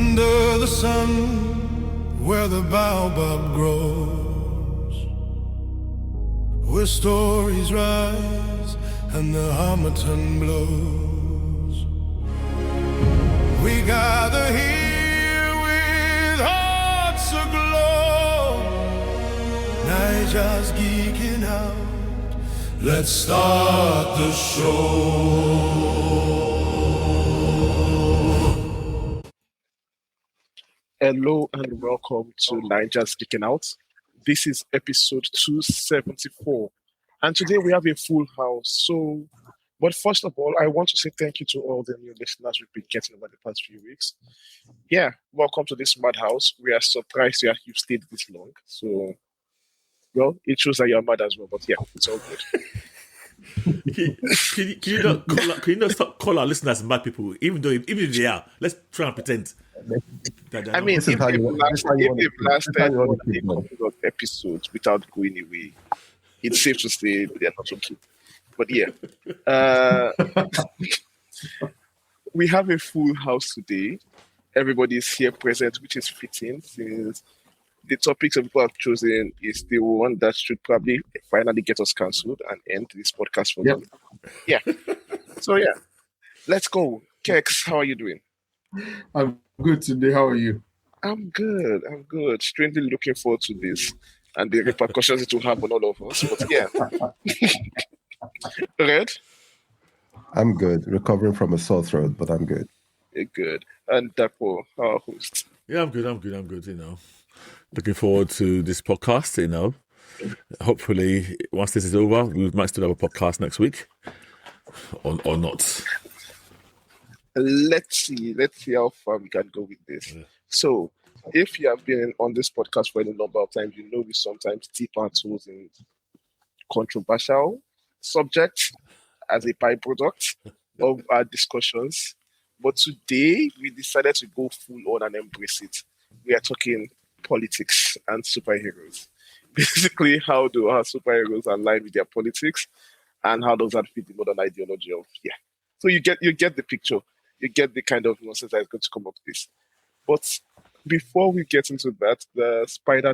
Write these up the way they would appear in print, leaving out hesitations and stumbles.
Under the sun, where the baobab grows, where stories rise and the harmattan blows. We gather here with hearts aglow, Niger's geeking out. Let's start the show. Hello and welcome to Niger's Geeking Out. This is episode 274, and today we have a full house. But first of all, I want to say thank you to all the new listeners we've been getting over the past few weeks. Yeah, welcome to this madhouse. We are surprised you've stayed this long. So, well, it shows that you're mad as well, but yeah, it's all good. Can you not stop calling our listeners mad people, even if they are? Let's try and pretend. I mean, if they've lasted more than a couple of episodes without going away, it's safe to say they're not okay. But yeah, we have a full house today. Everybody is here present, which is fitting since the topics that people have chosen is the one that should probably finally get us cancelled and end this podcast for them. Yeah. So yeah, let's go. Kex, how are you doing? I'm good today. How are you? I'm good. Strangely looking forward to this and the repercussions it will have on all of us. But yeah. Red? I'm good. Recovering from a sore throat, but I'm good. Good. And Dapo, our host. Yeah, I'm good, Looking forward to this podcast, Hopefully, once this is over, we might still have a podcast next week. Or not. Let's see how far we can go with this. Yeah. So, if you have been on this podcast for any number of times, you know we sometimes dip our toes in controversial subjects as a byproduct of our discussions. But today, we decided to go full on and embrace it. We are talking politics and superheroes. Basically, how do our superheroes align with their politics, and how does that fit the modern ideology of So you get the picture. You get the kind of nonsense that is going to come up with this. But before we get into that, the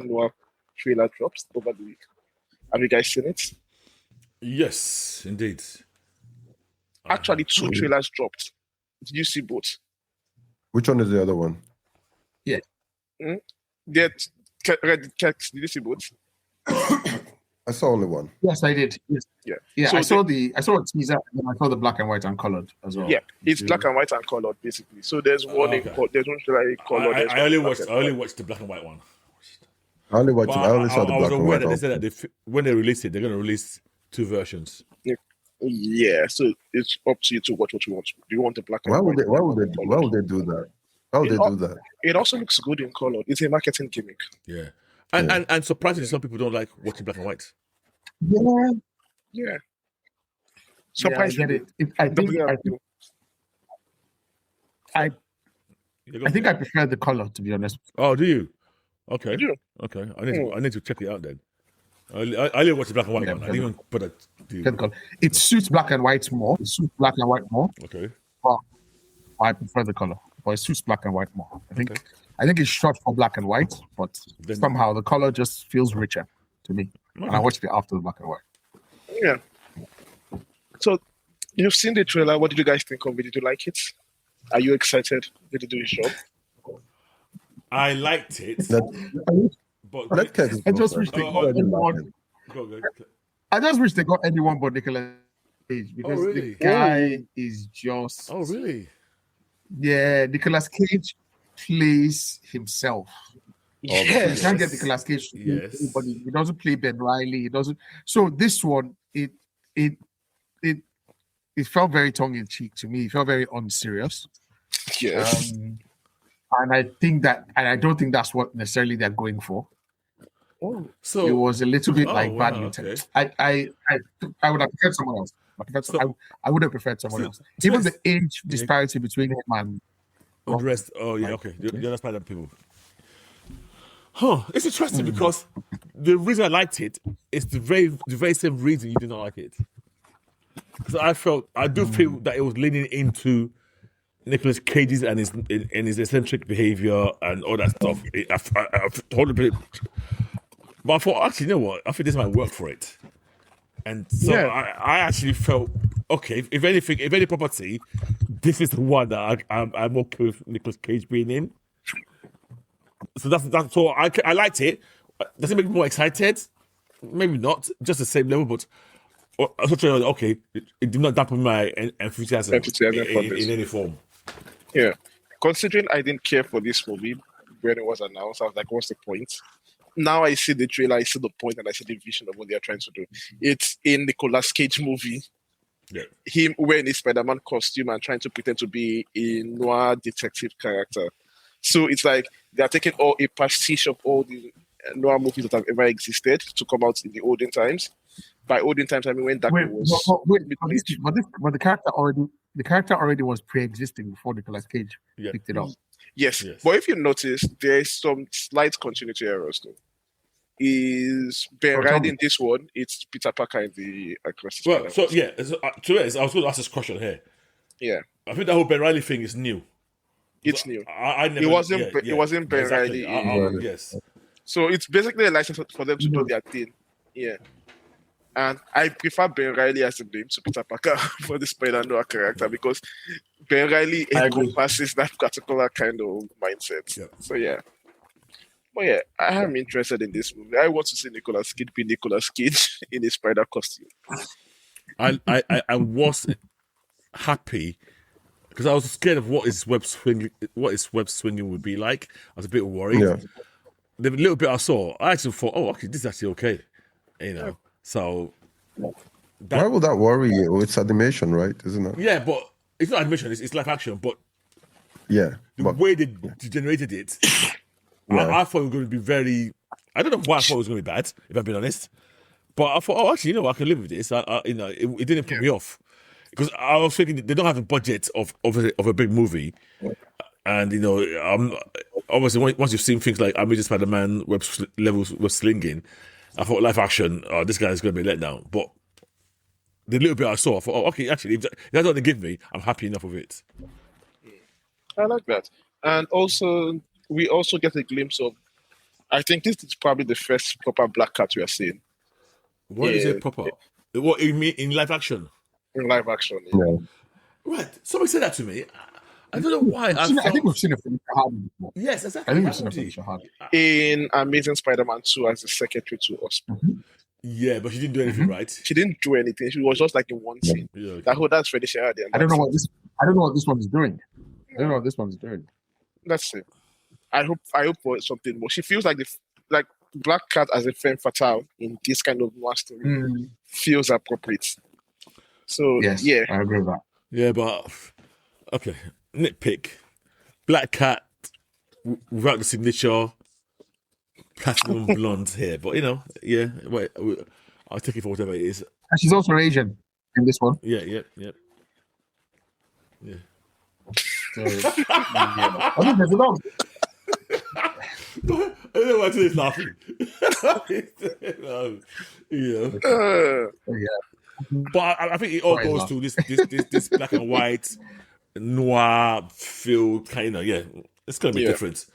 Noir trailer drops over the week. Have you guys seen it? Yes, indeed. Actually, two trailers dropped. Did you see both? Which one is the other one? Yeah. Did you see both? I saw only one. Yes, I did. Yes. Yeah. So I saw a teaser and then I saw the black and white and colored as well. Yeah, it's black and white and colored basically. So there's one there's one trailer in color. I only watched the black and white one. I only saw the black and white. They said that when they release it, they're going to release two versions. Yeah, so it's up to you to watch what you want. Do you want the black and white? Why would they do that? How would they do that? It also looks good in color. It's a marketing gimmick. Yeah. And surprisingly, some people don't like watching black and white. Yeah. Surprisingly. I think I prefer the color, to be honest. Oh, do you? Okay. I do. Okay. I need to check it out then. I only watch the black and white one. I didn't even put a... It suits black and white more. Okay. But I prefer the color. But it suits black and white more. I think it's shot for black and white, but somehow the color just feels richer to me. Okay. And I watched it after the black and white. Yeah. So you've seen the trailer. What did you guys think of it? Did you like it? Are you excited? Did it do the job? I liked it. But I just wish they got anyone. I just wish they got anyone but Nicolas Cage because the guy is just. Oh really? Yeah, Nicolas Cage plays himself. Yes. You can't get Nicolas Cage to play anybody. He doesn't play Ben Reilly. He doesn't. So this one, it felt very tongue in cheek to me. It felt very unserious. Yes. And I don't think that's what necessarily they're going for. Oh, so it was a little bit like bad intent. I would have preferred someone else. I would have preferred someone else. Even the age disparity between him and the rest. Oh yeah, okay. You understand that people. Huh? It's interesting because the reason I liked it is the very same reason you did not like it. Because I do feel that it was leaning into Nicholas Cage's and his eccentric behavior and all that stuff. I've totally. But I thought, actually, you know what? I think this might work for it. And so I actually felt, okay, if any property, this is the one that I'm okay with Nicolas Cage being in. So that's all. I liked it. Does it make me more excited? Maybe not, just the same level, but I was trying, okay, it did not dampen my enthusiasm in any form. Yeah. Considering I didn't care for this movie when it was announced, I was like, what's the point? Now I see the trailer, I see the point, and I see the vision of what they're trying to do. It's a Nicolas Cage movie. Yeah. Him wearing a SpiderMan costume and trying to pretend to be a noir detective character. So it's like they're taking all a pastiche of all the noir movies that have ever existed to come out in the olden times. By olden times, I mean when that was. But the character already was pre-existing before Nicolas Cage picked it up. Yes, but if you notice, there's some slight continuity errors though. Is Ben Riley in this one? It's Peter Parker in the Across. Well, so I was going to ask this question here. Yeah, I think the whole Ben Riley thing is new. It's new. I never. It wasn't Ben exactly. Riley. Yes. So it's basically a license for them to do their thing. Yeah. And I prefer Ben Riley as the name to Peter Parker for the Spider-Noir character because Ben Riley encompasses that particular kind of mindset. Yeah. So yeah. But yeah, I am interested in this movie. I want to see Nicolas Cage be Nicolas Cage in a spider costume. I was happy because I was scared of what his web swinging would be like. I was a bit worried. Yeah. The little bit I saw, I actually thought, oh, okay, this is actually okay. You know. So why would that worry you? It's animation, right? Isn't it? Yeah, but it's not animation, it's live action, but the way they generated it, I thought it was going to be very. I don't know why I thought it was going to be bad, if I'm being honest. But I thought, oh, actually, you know, I can live with this. It didn't put me off because I was thinking they don't have a budget of a big movie, and you know, obviously once you've seen things like Amazing Spider-Man web slinging, I thought live action, this guy is going to be let down. But the little bit I saw, I thought, oh, okay, actually, if that's what they give me, I'm happy enough with it. I like that. And also, we also get a glimpse of, I think this is probably the first proper Black Cat we are seeing. What is it proper? What you mean in live action? In live action, yeah. Right. Somebody said that to me. I don't know why. I think we've seen it from Hardy before. Yes, exactly. I think we've seen it from Hardy. In Amazing Spider-Man 2 as the secretary to Osborn. Yeah, but she didn't do anything, right? She didn't do anything. She was just like in one scene. Yeah, okay. That's Felicia Hardy. I don't know what this one is doing. Let's see. I hope for something more. She feels like like Black Cat as a femme fatale in this kind of noir story feels appropriate. So yes, yeah, I agree with that. Yeah, but okay. Nitpick. Black Cat without the signature platinum blonde hair, but you know, yeah. Wait, I'll take it for whatever it is. And she's also Asian in this one. Yeah. So, I think there's a lot. I don't know why today's laughing. But I think it all goes to this black and white noir feel kind of it's gonna be different.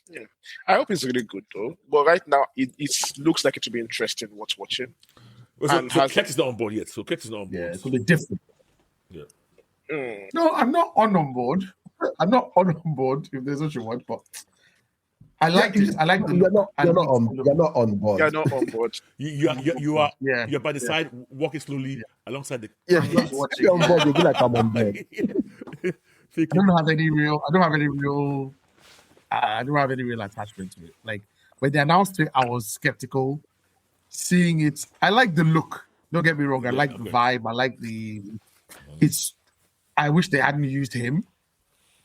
Yeah, I hope it's really good though. But right now, it looks like it will be interesting what's watching. Well, so Keck is not on board yet. So Keck is not on board. Yeah, it's gonna be different. Yeah. No, I'm not on board. I'm not on board if there's what you want, but I like it. I like the look. You're not on board. You're not on board. You are. You're by the side, walking slowly alongside the. Yeah, you're on board. You be like I'm on board. I don't have any real attachment to it. Like when they announced it, I was skeptical. Seeing it, I like the look. Don't get me wrong. I like the vibe. I like the. I wish they hadn't used him.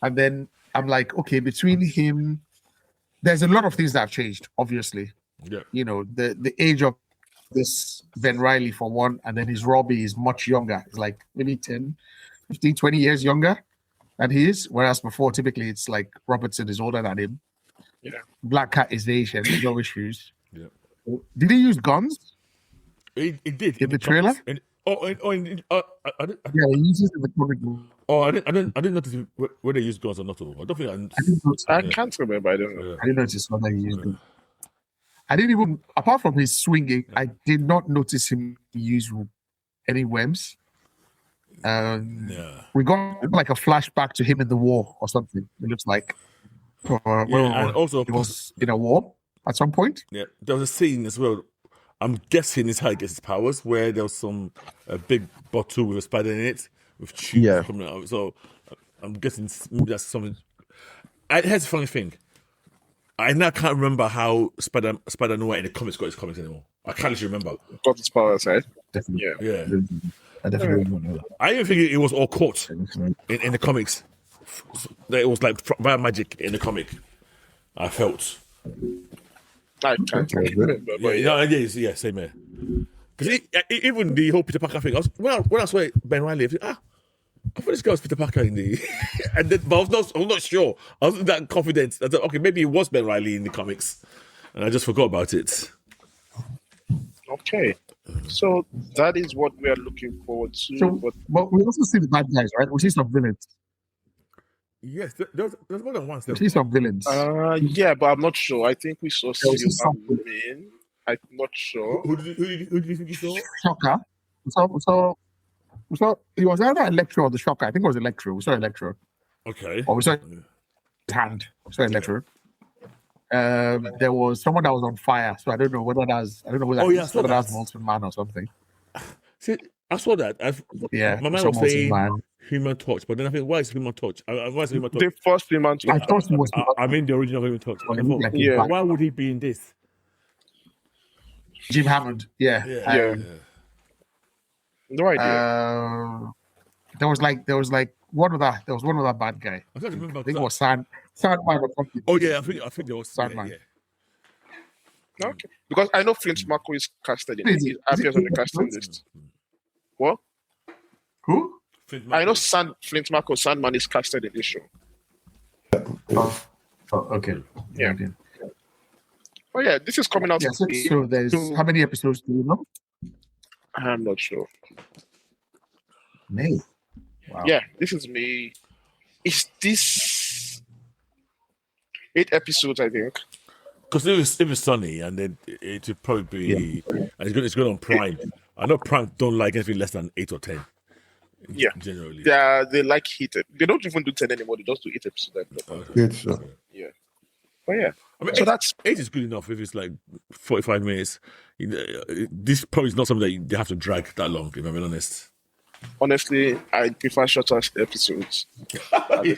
And then I'm like, okay, between him, there's a lot of things that have changed, obviously. Yeah. You know, the age of this Ben Riley for one, and then his Robbie is much younger. It's like maybe 10, 15, 20 years younger than he is. Whereas before, typically, it's like Robertson is older than him. Yeah. Black Cat is Asian. No issues. Yeah. Did he use guns? It did. In the trailer? Yeah, he uses it in the comic book. I didn't notice whether they use guns or not. I don't think I can't remember. I don't know. Yeah. I didn't notice whether he used it. I didn't even, apart from his swinging, I did not notice him use any worms. We got like a flashback to him in the war or something. It looks like, and also he was in a war at some point. Yeah, there was a scene as well. I'm guessing it's how he gets his powers, where there was a big bottle with a spider in it with tubes coming out. So I'm guessing maybe that's something. Here's the funny thing. I now can't remember how Spider Noir in the comics got his comics anymore. I can't actually remember. Got his powers, right? Definitely. Yeah. I definitely don't know that. I even think it was all caught in the comics. That it was like via magic in the comic. I felt. I can't remember. But Yeah, same here. Because even the whole Peter Parker thing, when I saw Ben Reilly, I thought this guy was Peter Parker in the, but I was not sure. I wasn't that confident. I thought, okay, maybe it was Ben Reilly in the comics, and I just forgot about it. Okay, so that is what we are looking forward to. So, but we also see the bad guys, right? We see some villains. Yes, there's more than one. We see some villains. Yeah, but I'm not sure. I think we saw There was SpiderMan. I'm not sure. Who did you think you saw? Shocker. So he was either Electro or the Shocker. I think it was Electro. We saw Electro. Okay. Or we saw his hand. We saw Electro. There was someone that was on fire. So I don't know whether that's whether that's Molten Man or something. See, I saw that. My man was saying Human Torch, but then I think, why is Human Torch? Why is Human Torch? The first Human Torch. I thought he was. I mean, the original Human Torch. Why would he be in this? Jim Hammond. Yeah. No idea. There was one other bad guy. I can't remember. I think it was Sandman or something. Oh yeah, I think there was Sandman. Yeah. Okay, because I know Flint Marco is casted in it. He appears on the casting list. What? Who? I know Flint Marco Sandman is casted in this show. Oh, okay. Yeah. Okay. Oh yeah, this is coming out. Yeah, so there's how many episodes do you know? I'm not sure. May. Wow. Yeah, this is May. Is this 8 episodes? I think. Because if it's Sunny, and then it would probably be, and it's going on Prime. I know Prime don't like anything less than 8 or 10. Yeah, generally. They like heated. They don't even do 10 anymore. They just do 8 episodes. Good, sure. Yeah. But yeah, I mean, so 8 is good enough if it's like 45 minutes. This probably is not something that they have to drag that long, if I'm being honest. Honestly, I prefer shorter episodes. Yeah,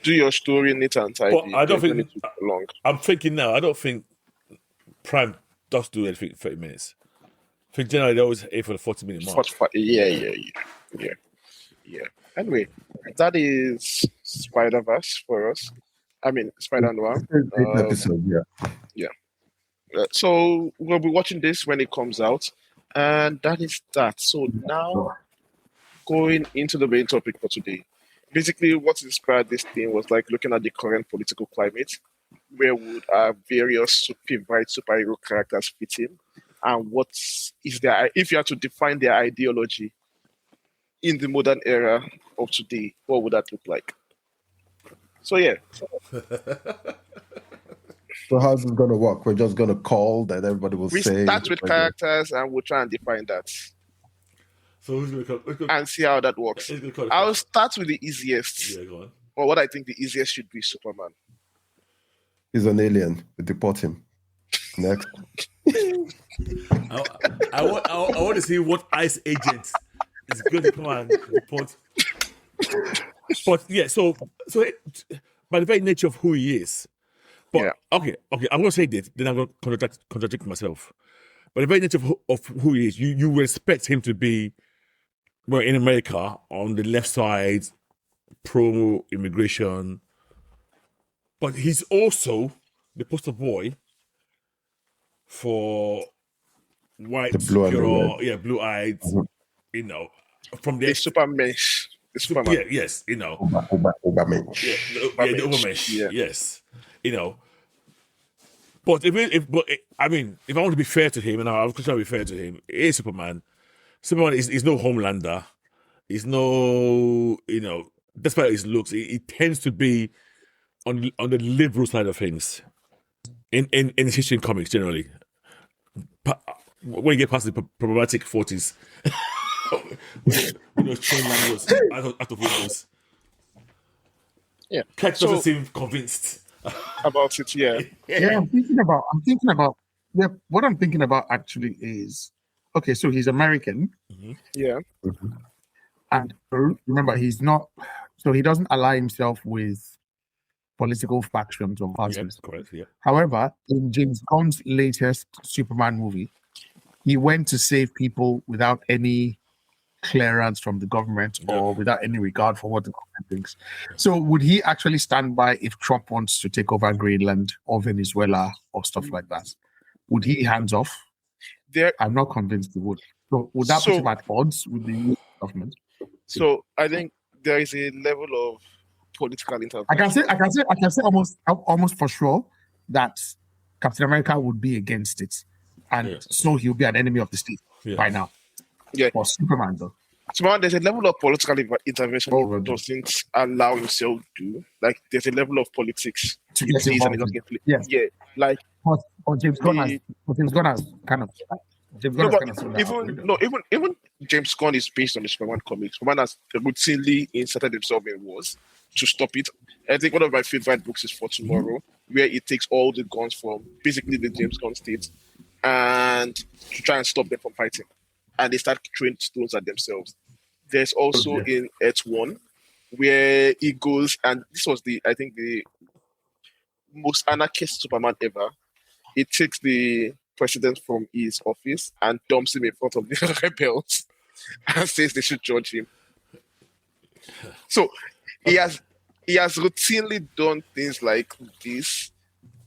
do your story neat and tidy. But I don't think long. I'm thinking now. I don't think Prime does do anything 30 minutes. I think generally they always aim for the 40-minute mark. 45, yeah. Anyway, that is Spider-Verse for us. I mean, Spider-Noir. Episode, yeah. So we'll be watching this when it comes out. And that is that. So now, going into the main topic for today. Basically, what inspired this thing was like looking at the current political climate, where would our various favorite superhero characters fit in, and what is their, if you had to define their ideology in the modern era of today, what would that look like? So yeah. So how's it going to work? We're just going to call that everybody will We say. start with characters and we'll try and define that. So who's going to and see how that works. I'll start with the easiest. Yeah, go on. Or what I think the easiest should be Superman. He's an alien. We deport him. Next. I want to see what ICE agent is going to come and report. But yeah, so by the very nature of who he is. But yeah. Okay, I'm going to say this, then I'm going to contradict myself. By the very nature of who he is, you expect him to be, well, in America, on the left side, pro-immigration. But he's also the poster boy for white, blue-eyed, from the Superman. Superman. Yeah, yes, Overmensch. the Overmensch, yes. But I mean, if I want to be fair to him, and I'm trying to be fair to him, he is Superman. Superman is no Homelander. He's no, despite his looks, he tends to be on the liberal side of things in history and comics generally. When you get past the problematic 40s, train manuals out of windows. Yeah. Cat doesn't seem convinced about it. Yeah. I'm thinking about. Yeah, what I'm thinking about actually is, okay, so he's American. Mm-hmm. Yeah. And remember, he's not. So he doesn't ally himself with political factions or parties. Yeah, correct. Yeah. However, in James Gunn's latest Superman movie, he went to save people without any clearance from the government or without any regard for what the government thinks. So would he actually stand by if Trump wants to take over Greenland or Venezuela or stuff like that? Would he hands off? I'm not convinced he would. So would that put him at odds with the US government? So I think there is a level of political intervention. I can say almost for sure that Captain America would be against it. And so he'll be an enemy of the state by now. Yeah. For Superman, though. Superman, there's a level of political intervention he doesn't allow himself to. Like, there's a level of politics to get involved. Yeah. Like, or James Gunn has kind of. Even James Gunn is based on the Superman comics. Superman has routinely inserted himself in wars to stop it. I think one of my favorite books is For Tomorrow, where it takes all the guns from basically the James Gunn state and to try and stop them from fighting. And they start throwing stones at themselves. There's also in Earth 1 where he goes, and this was the most anarchist Superman ever. He takes the president from his office and dumps him in front of the rebels and says they should judge him. So he has routinely done things like this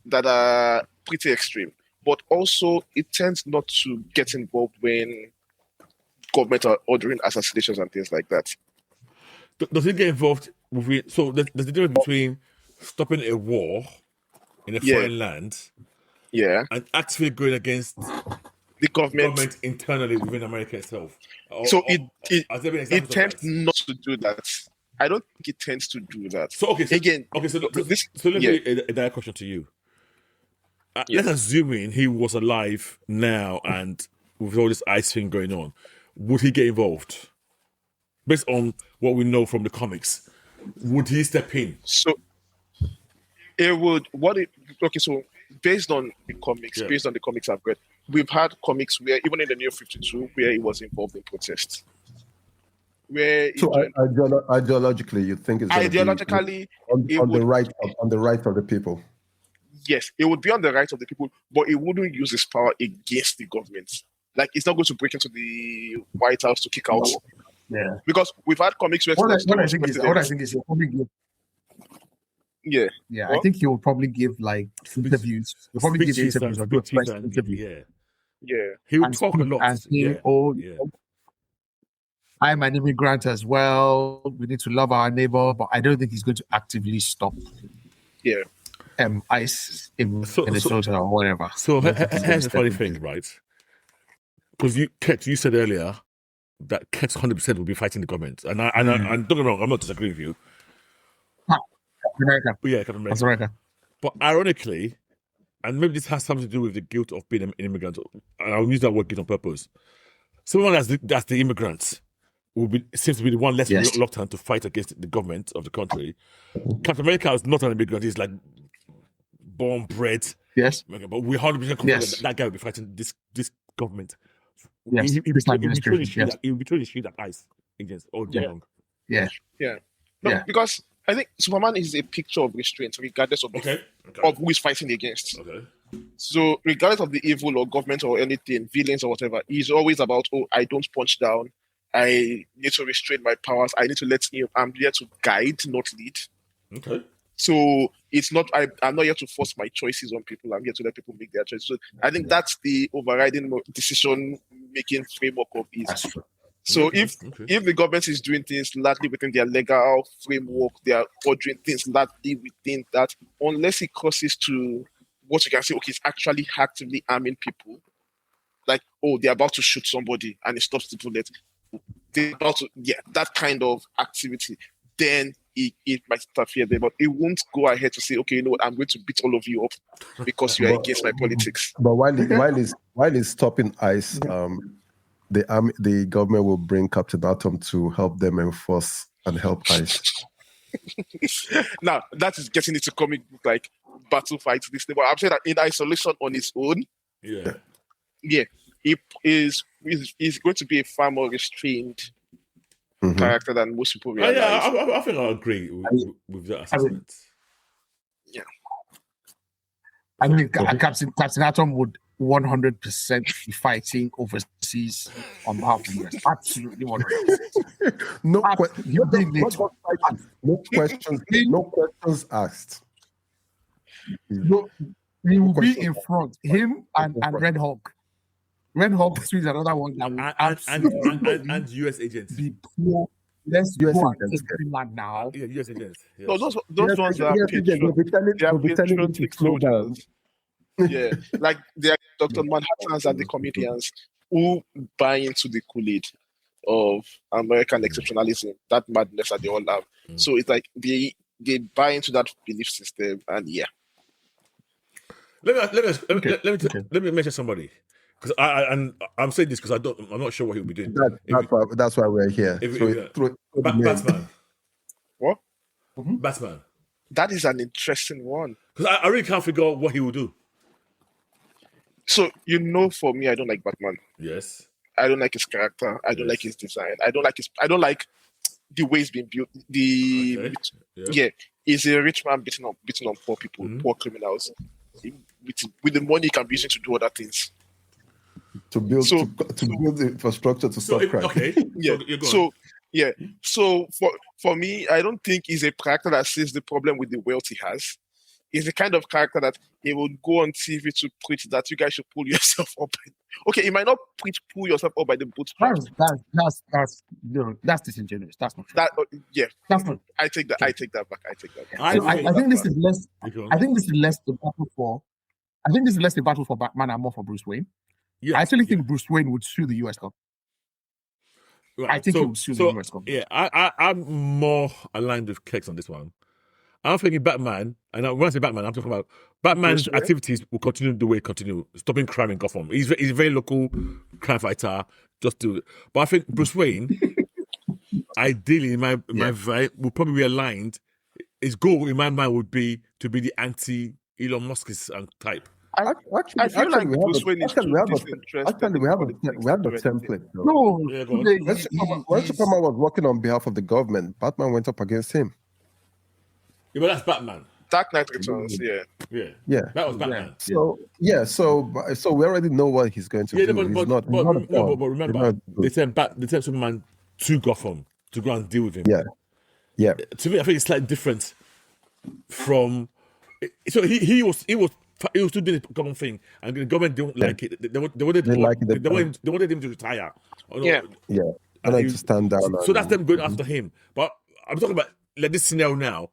that are pretty extreme. But also, it tends not to get involved when government are ordering assassinations and things like that. Does it get involved with it? So there's the difference between stopping a war in a foreign land and actually going against the government internally within America itself. It tends not to do that. I don't think it tends to do that. So let me a direct question to you. Let's assuming he was alive now and with all this ICE thing going on, would he get involved? Based on what we know from the comics, would he step in? So it would. So based on the comics I've read, we've had comics where even in the New 52, where he was involved in protests. Ideologically, you think it's ideologically on the right of the people. Yes, it would be on the right of the people, but it wouldn't use his power against the government. Like, it's not going to break into the White House to kick out. Yeah. Because we've had comics where... What I think is he'll probably give... Yeah. Yeah, I think he will probably give, like, interviews. He'll probably give interviews or do a press interview. Yeah. He will talk a lot. And say, I'm an immigrant as well. We need to love our neighbor, but I don't think he's going to actively stop ICE in Minnesota or whatever. So here's the funny thing, right? Because you said earlier that Ket's 100% will be fighting the government, and don't get me wrong, I'm not disagreeing with you. Captain America. But ironically, and maybe this has something to do with the guilt of being an immigrant, and I'll use that word guilt on purpose. Someone that's the immigrant seems to be the one less reluctant to fight against the government of the country. Captain America is not an immigrant; he's like born bred. Yes, but we 100% confident that guy will be fighting this government. Yes, he'll be trying to shoot at ICE against all day long. Because I think Superman is a picture of restraint, regardless of who is fighting against. Okay. So, regardless of the evil or government or anything, villains or whatever, he's always about, I don't punch down. I need to restrain my powers. I need to I'm here to guide, not lead. Okay. So it's not. I'm not here to force my choices on people. I'm here to let people make their choices. So I think that's the overriding decision-making framework of it. So if the government is doing things largely within their legal framework, they are ordering things largely within that, unless it crosses to what you can say, okay, it's actually actively arming people. Like, oh, they're about to shoot somebody and it stops the bullet. They're about to, that kind of activity. Then it might interfere there, but it won't go ahead to say, okay, you know what, I'm going to beat all of you up because you are against my politics. But while it's stopping ICE, the government will bring Captain Atom to help them enforce and help ICE. Now, that is getting into comic book like battle fights this thing. But I'm saying that in isolation on its own, it is going to be a far more restrained character than most people realize. I think I agree with that assessment. I mean, Captain Atom would 100% be fighting overseas on behalf of the US. Absolutely 100%. No questions asked. No, he will be in front. Him and Red Hawk. Red Hawk is another one that will and US agents. Be poor. Let's US go agents. and take Finland now. Yeah, US agents. Yes. No, those ones are patriotic soldiers. Yeah, like they are Dr. Manhattans and the comedians who buy into the Kool-Aid of American exceptionalism, that madness that they all have. So it's like they buy into that belief system, and Let me mention somebody, because I'm saying this because I'm not sure what he'll be doing. That's why we're here. Batman. What? Batman. That is an interesting one. Because I really can't figure out what he will do. So, for me, I don't like Batman. Yes. I don't like his character. I don't like his design. I don't like the way he's been built. He's a rich man beating on poor people, poor criminals. With the money he can be using to do other things. To build the infrastructure to stop crime. Okay. So for me, I don't think he's a character that sees the problem with the wealth he has. He's the kind of character that he would go on TV to preach that you guys should pull yourself up. Okay, he might not preach pull yourself up by the bootstraps. That's disingenuous. That's not true. That's not. I take that back. I think this is less. I think this is less the battle for. I think this is less the battle for Batman and more for Bruce Wayne. Yeah, I actually think Bruce Wayne would sue the US government. Right. I think he would sue the US government. Yeah, I'm more aligned with Kex on this one. I'm thinking Batman, and when I say Batman, I'm talking about Batman's activities will continue the way it continue, stopping crime in Gotham. He's a very local crime fighter, just do it. But I think Bruce Wayne, ideally, in my vibe, will probably be aligned. His goal in my mind would be to be the anti-Elon Musk type. I feel like Bruce Wayne is we have the template. No, when Superman was working on behalf of the government, Batman went up against him. Yeah, but that's Batman. Dark Knight Returns, yeah. That was Batman. So we already know what he's going to do. But remember, they sent Superman to Gotham to go and deal with him. Yeah. To me, I think it's slightly different from. So he was still doing the common thing, and the government don't like it. They wanted him to retire. Yeah. And to stand down. So that's them going after him. But I'm talking about like this scenario now.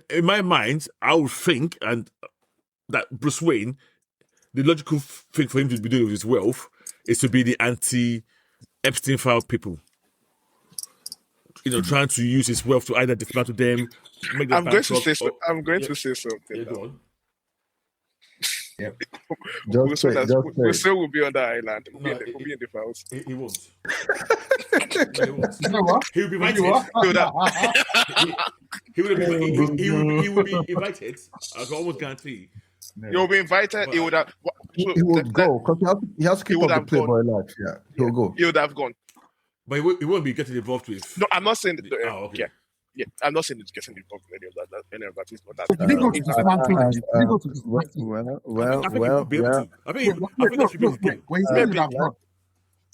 In my mind, I would think that Bruce Wayne, the logical thing for him to be doing with his wealth is to be the anti-Epstein file people. Trying to use his wealth to either dismantle them, make them I'm going to say something. Yeah, go on. Yeah. Bruce will be on the island. He'll be in the files. He won't. He won't. You know what? He'll be invited. He will be invited. I can almost guarantee. He'll be invited. He would have. He would go because he has to keep up the Playboy life. Yeah, he'll go. He would have gone. But he won't be getting involved with. No, I'm not saying that. Okay. Yeah, I'm not saying it's getting involved in any of that. Any of that is not that. Did he go to dismantle? I think that should be his game.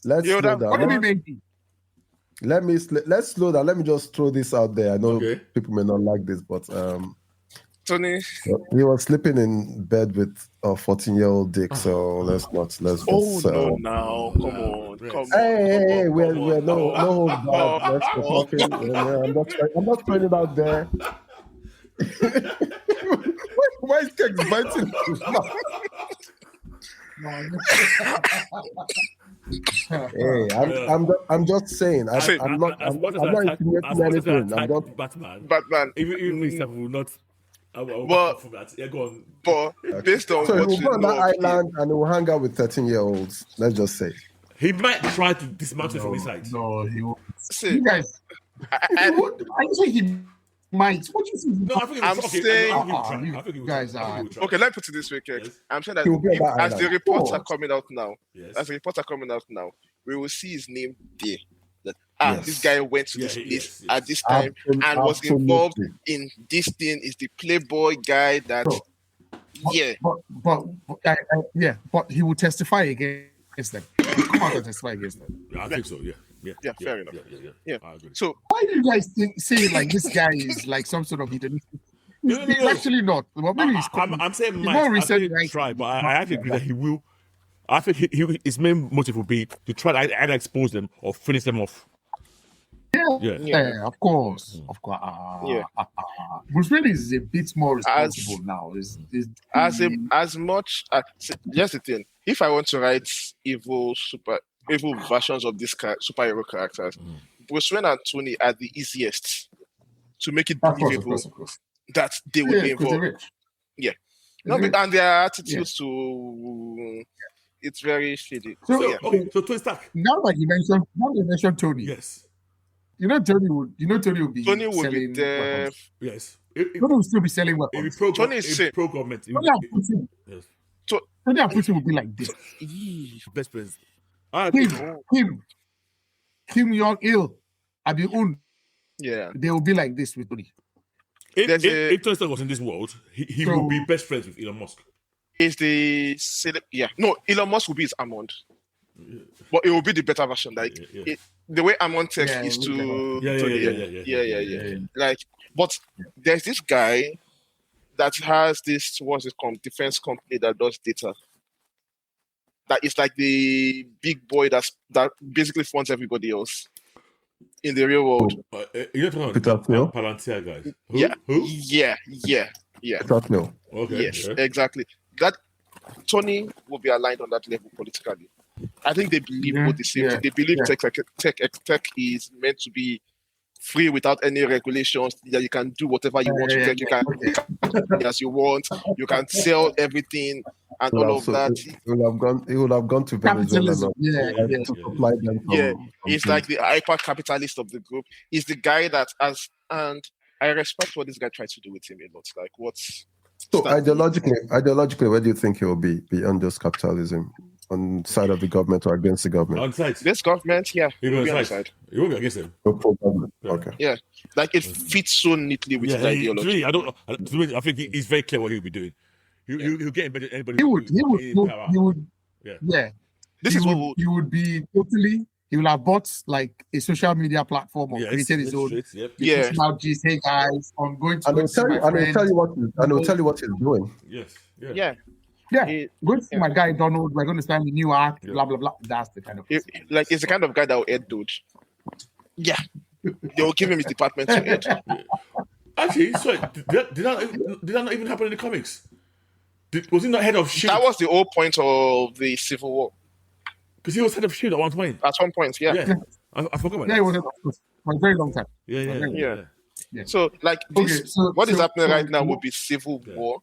Let's slow down. What do we mean? Let's slow down. Let me just throw this out there. I know people may not like this, but Tony, he was sleeping in bed with a 14-year-old dick. So let's. no, come on. Hey, we're no hold back. Let's talking. I'm not throwing it out there. Why is Kex biting his mouth? Hey, I'm just saying. I'm not insinuating anything. I'm just Batman. Even myself will not. I will But- for that. Yeah, go on. But based on so he what will you go on know that of him, island and he will hang out with 13-year-olds. Let's just say. He might try to dismantle from inside. No, he won't. see, You guys, I- I say he might. What do you think? No, I think I'm saying- I think he will try. you I think he will guys try. I think he will try. okay, let me put it this way, Kex. Yes. I'm saying that He will be on that as the island. reports Oh. are coming out now, Yes. we will see his name there. That Yes. this guy went to Yeah, this yes, place yes. at this time and was involved in this thing. Is the playboy guy that? Bro. Yeah, But he will testify against them. Come out and testify against them. Yeah, I think so. Yeah. fair enough. Yeah. I agree. So Why do you guys say like this guy is like some sort of hedonistic? No. He's actually not. Well, maybe he's I'm saying he's might. more I recent, think right? try, but I have to agree that he will. I think his main motive will be to try to either expose them or finish them off. Yeah. Yeah, of course. Yeah. Bruce Wayne is a bit more responsible now. as much as here's the thing: if I want to write evil versions of these superhero characters, Bruce Wayne and Tony are the easiest to make it Of believable course. that they will be Because they're involved. rich. No, They're rich. and their attitudes to it's very shady. So, So, yeah. Okay, so Tony Stark. Now that you mentioned Tony, Yes. Tony would be Tony will be selling there. weapons. Yes. Tony will still be selling If weapons. Tony is safe. pro-government. Tony and Putin, Yes. Tony and Putin will be like this. Best friends. I agree. Kim Jong-il, Abi-Un, Yeah. they will be like this with Tony. If Tony Stark was in this world, he will be best friends with Elon Musk. Is the no, Elon Musk will be his Armand. But it will be the better version. Like the way Armand tech Yeah, is it to will be yeah. Like, but there's this guy that has this what's it called defense company that does data. That is like the big boy that basically funds everybody else in the real world. You're talking Peter about Thiel? Palantir guys. Who? Yeah. Who? Yeah. Don't know. Okay. Yes, yeah. exactly. That Tony will be aligned on that level politically. I think they believe what they say. Yeah, They believe yeah. tech is meant to be free without any regulations. That you can do whatever you want to tech. You can as you want. You can sell everything and all of that. He would have gone to Venezuela. Capitalism. Yeah. To supply them from- Yeah, from he's like the hyper capitalist of the group. He's the guy that and I respect what this guy tried to do with him a lot. Like what's So ideologically, where do you think he will be beyond just capitalism? On side of the government or against the government? On side. this government? Yeah, He he'll will be on on the side. side. He won't be against him. No pro-government. Yeah. Okay. Like it fits so neatly with his To ideology. me, I think he's very clear what he'll be doing. He'll get anybody. He would. in power. Yeah. This is what he would be totally. He will have bought like a social media platform or created his own. Yep. Yeah. Emojis, hey guys, I'm going to And go he'll to see tell you. my And he'll friend. tell you what. And he'll tell you what he's doing. Yes. yeah. Go to see my guy Donald. We're going to start a new act. Yeah. Blah blah blah. That's the kind of. Like it's the kind of guy that will head Doge. Yeah. They will give him his department to head. Actually, sorry, did that not even happen in the comics? Was he not head of Shield? That was the whole point of the Civil War. Because he was head of Shield at one point. At one point, yeah. I forgot about Yeah, that. it was for a very long time. Yeah. So like this, Okay, so- what is so- happening so- right now would be Civil War.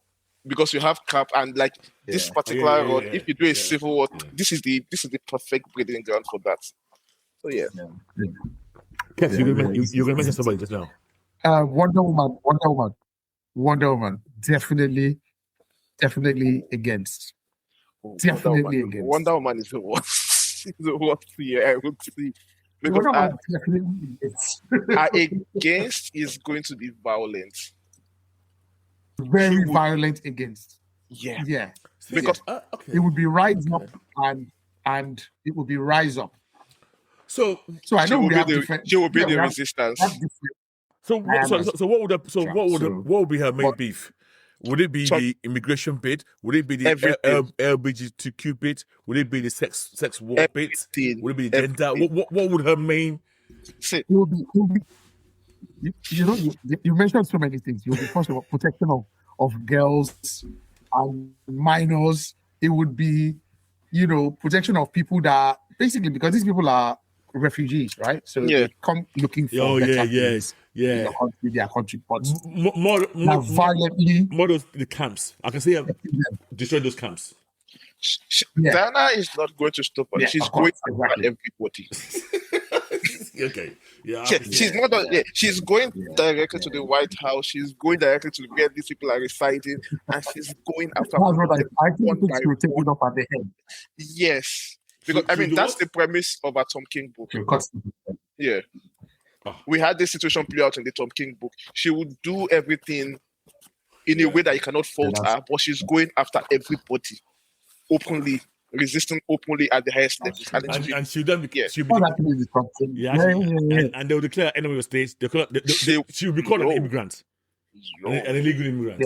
Because you have Cap and like this particular run, if you do a Civil War, this is the perfect breeding ground for that. So yeah. Kev, you're gonna mention somebody just now. Wonder Woman. Definitely against. Definitely against. Wonder Woman is the worst. The worst I would see. Because Wonder Woman definitely against. against is going to be violent. Very violent against. Yeah. Yeah. Because It would be rise up and it would be rise up. So I know we have she will be the we have resistance. what would be her main beef? Would it be the immigration bit? Would it be the LGBTQ bit? Would it be the sex war bit? Everything. Would it be the gender? What would her main? See, It will be you mentioned so many things. You'll be first of all protection of girls and minors. It would be, protection of people that basically, because these people are refugees, right? So they come looking for better things in the country, their country, but violently more those the camps. I can say destroy those camps. Diana is not going to stop her. She's going after everybody. Okay. Yeah. She's not. She's going directly to the White House. She's going directly to where these people are residing, and she's going after. I think she will take it up at the head. Yes, because that's the premise of a Tom King book. Yeah, we had this situation play out in the Tom King book. She would do everything in a way that you cannot fault her, but she's going after everybody openly. Resisting openly at the highest level, and she'll then be, and they will declare enemy of state. She will be called an immigrant, an illegal immigrant.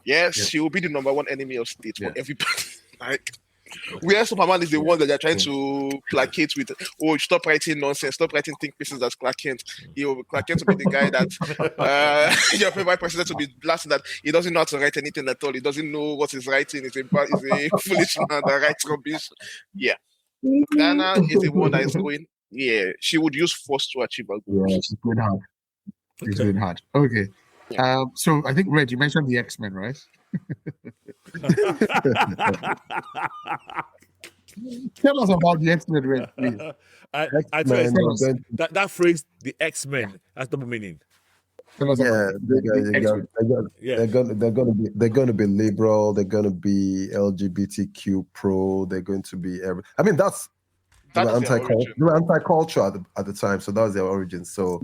Yes, she will be the number one enemy of state for everybody. Like, where Superman is the one that they're trying to placate with, stop writing nonsense, stop writing think pieces as Clark Kent. Clark Kent will be the guy that your favorite president will be blasting that he doesn't know how to write anything at all. He doesn't know what he's writing. He's a foolish man that writes rubbish. Yeah. Diana is the one that is going, she would use force to achieve her goals. Yeah, it's going hard. It's going hard. Okay. So I think, Red, you mentioned the X-Men, right? Tell us about the X-Men, Red, please. I tell you, that phrase, the X-Men, that's double meaning. They're gonna be liberal. They're gonna be LGBTQ pro. They're going to be that's anti-culture at the time. So that was their origin. So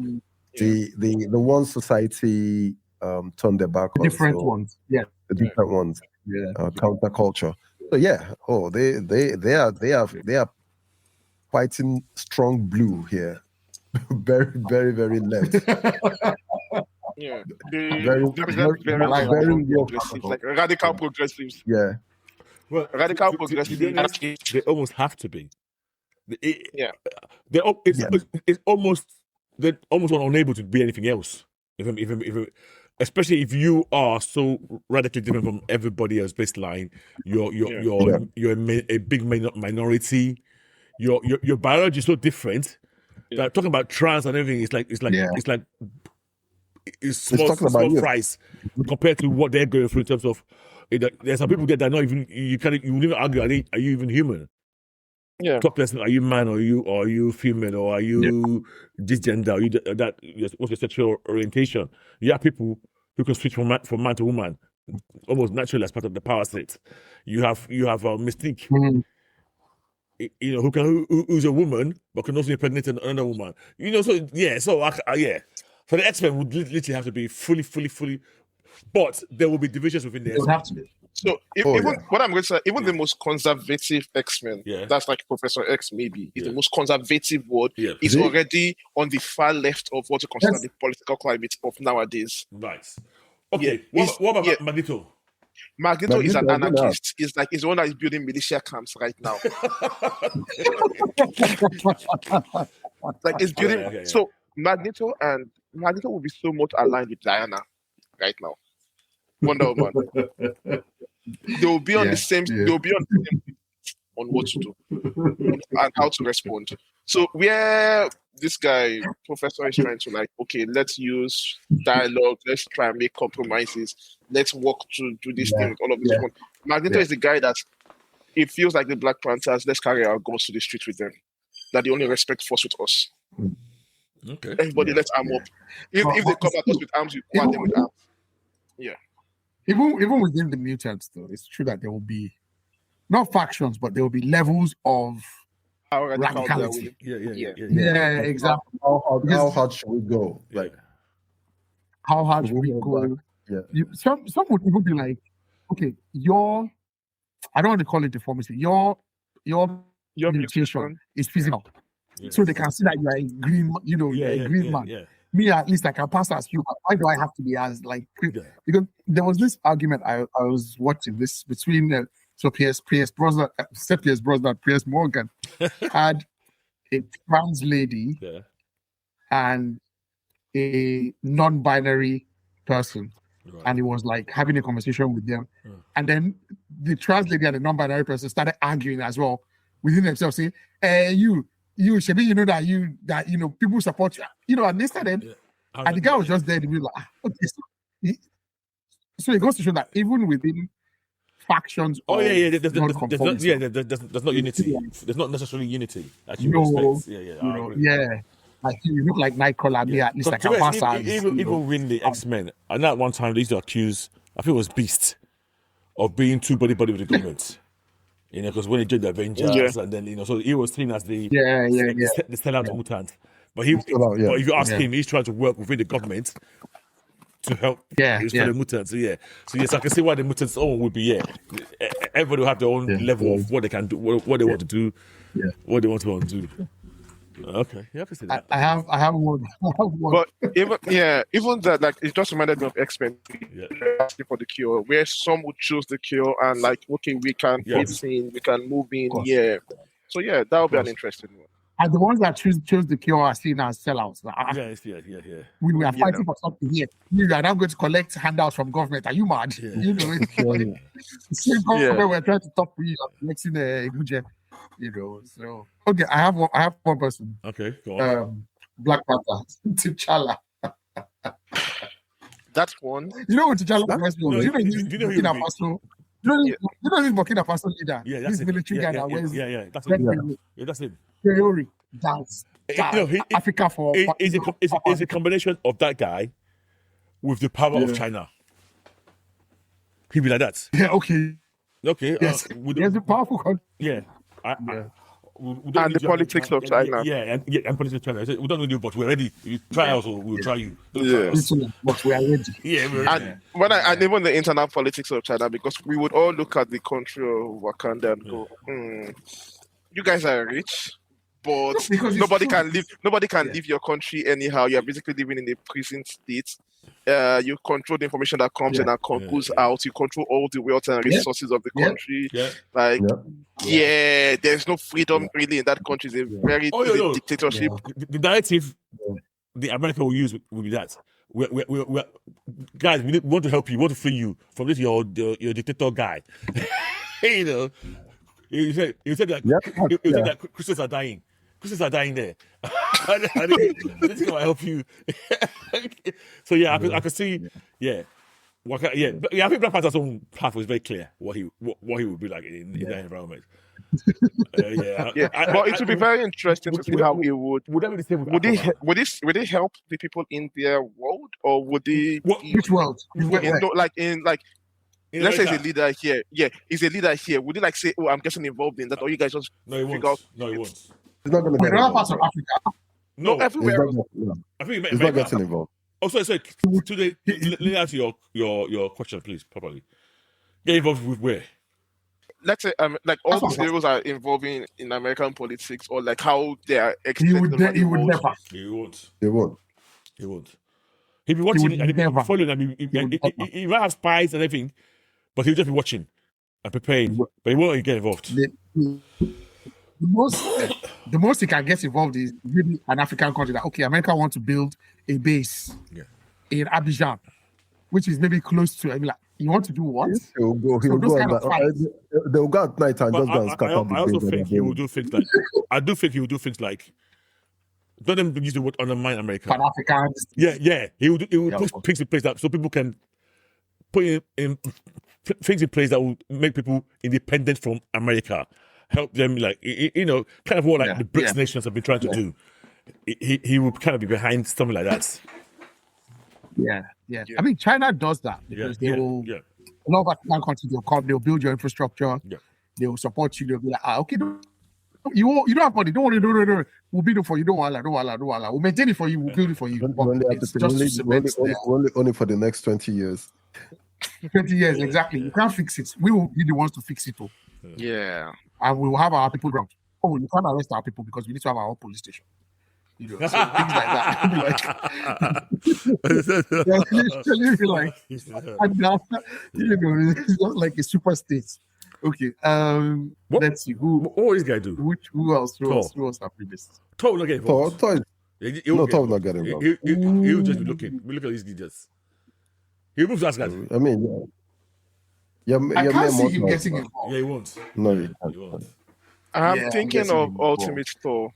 the one society turned their back on. Different ones. Yeah. The different ones. Yeah. Counterculture. So they are fighting strong blue here. Very, very, very left. Very like radical progressives. Yeah. Well, radical progressives. They almost have to be. It's almost they're almost unable to be anything else. Especially if you are so radically different from everybody else baseline, you're a big minority. Your biology is so different. That talking about trans and everything, it's small fries compared to what they're going through in terms of. There's some people that are not even. You will even argue. Are you even human? Yeah. Talk less. Are you man or are you female or are you cisgender? Are you what's your sexual orientation? You have people who can switch from man to woman almost naturally as part of the power set. You have Mystique, who's a woman but can also impregnate another woman. So the X-Men would literally have to be fully, but there will be divisions within the X-Men. Have to be. So what I'm going to say, even the most conservative X-Men, that's like Professor X maybe, is the most conservative word, is already on the far left of what you consider the political climate of nowadays. Right. Okay. What about Magneto? Magneto is an anarchist. He's the one that is building militia camps right now. It's building. So Magneto will be so much aligned with Diana right now. Wonder Woman. They will be on the same. They will be on the same on what to do and how to respond. So where this guy Professor is trying to let's use dialogue. Let's try and make compromises. Let's work to do this thing. All of this. Magneto is the guy that it feels like the Black Panthers. Let's carry our guns to the street with them. That they only respect force with us. Okay. Everybody, let's arm up. If they come at us with arms, we want them with arms. Yeah. Even within the mutants, though, it's true that there will be not factions, but there will be levels of radicality. Yeah, exactly. How hard should we go? How hard should we go? Yeah. Some would even be like, okay, I don't want to call it deformity. Your mutation is physical. Yeah. So they can see that you are a green, a green man. Yeah. Me, at least I can pass as human. Why do I have to be as because there was this argument I was watching this between Pierce Brosnan and Pierce Morgan had a trans lady and a non-binary person. and he was like having a conversation with them, and then the translator and the non-binary person started arguing as well within themselves, saying, you Shebi, you know that people support you, and they started, and the guy was just there to be like, okay, so it goes to show that even within factions, there's not unity. There's not necessarily unity. Like you like you look like Nightcrawler, at least like a even win the X-Men. And that one time they used to accuse, I think it was Beast, of being too buddy with the government. Because when he joined the Avengers, and then so he was seen as the sellout mutant. But if you ask him, he's trying to work within the government to help his fellow mutants. So yes, I can see why the mutants would be everybody will have their own level of what they can do, what they want to do, what they want to do. Okay, you have to say that. I have one. But even that, like, it just reminded me of X-Men. Asking for the cure, where some would choose the cure and like, okay, we can fit in, we can move in. So that would be an interesting one. And the ones that chose the cure are seen as sellouts. We are fighting for something here. You are now going to collect handouts from government. Are you mad? The same government we're trying to talk to you, collecting a budget. So okay, I have one person. Okay, go on. Black Panther, T'Challa. That's one. You know what T'Challa was? Burkina Faso. You know this Burkina Faso leader. This military guy that wears. That's it. Theory, dance. Africa for. It's a combination of that guy with the power of China. He'd be like that. Yeah. Okay. Yes. There's a powerful country. Yeah. And the politics of China. And politics of China. We don't know you, but we're ready. You try us, or we'll try you. But we are ready. And even the internal politics of China, because we would all look at the country of Wakanda and go, you guys are rich, but nobody can leave your country anyhow. You're basically living in a prison state. You control the information that comes in and goes out. You control all the wealth and resources of the country. There's no freedom really in that country. It's a very dictatorship. The narrative the America will use will be that. We're guys, we want to help you. We want to free you from this your dictator guy. You said that Christians are dying. Christians are dying there. This is going to help you. So I could see, But I think Black Panther's own path was very clear what he would be like in that environment. But it would be very interesting to see how he would. Would they help the people in their world, or would they? Which world? Let's say he's a leader here. He's a leader here. Would he say, "Oh, I'm getting involved in that," or you guys just No, he won't. No, he won't. He's not going to get involved. Parts of Africa. No, everywhere. I think he's not getting involved. Also, let answer your question, please, properly. Get involved with where? Let's say, all these heroes are involving in American politics, or like how they are. He would never. He won't. He won't. He won't. He'll be watching and he'll be following. He might have spies and everything, but he'll just be watching and preparing. But he won't get involved. The most he can get involved is really an African country that, okay, America wants to build a base in Abidjan, which is maybe close to, you want to do what? They'll go at night and just go and scatter. I also think he will do things like, don't them use the word undermine America. Pan-Africans. Yeah. He will put things in place so people can put in things in place that will make people independent from America. Help them, kind of what the BRICS nations have been trying to do. He will kind of be behind something like that. Yeah. I mean, China does that because they will. A lot of African countries, they'll build your infrastructure. Yeah. They will support you. They'll be like, okay, you don't have money. Don't worry, no. We'll build it for you. Don't worry. We'll maintain it for you. We'll build it for you. Only for the next 20 years. 20 years, exactly. You can't fix it. We will be the ones to fix it. Yeah. And we will have our people around. Oh, you can't arrest our people because we need to have our own police station. So things like that. It's just like a super state. Okay. Let's see. What will this guy do? Who else? Who else are previous? Thor will not get involved. Thor will not get involved. He'll just be looking. We look at these leaders. He moves Asgard. I mean, I you're can't see more him mortal. getting involved. Yeah, he won't. No, you He can't. won't. I'm Yeah, I'm thinking guessing of he won't. Ultimate Thor.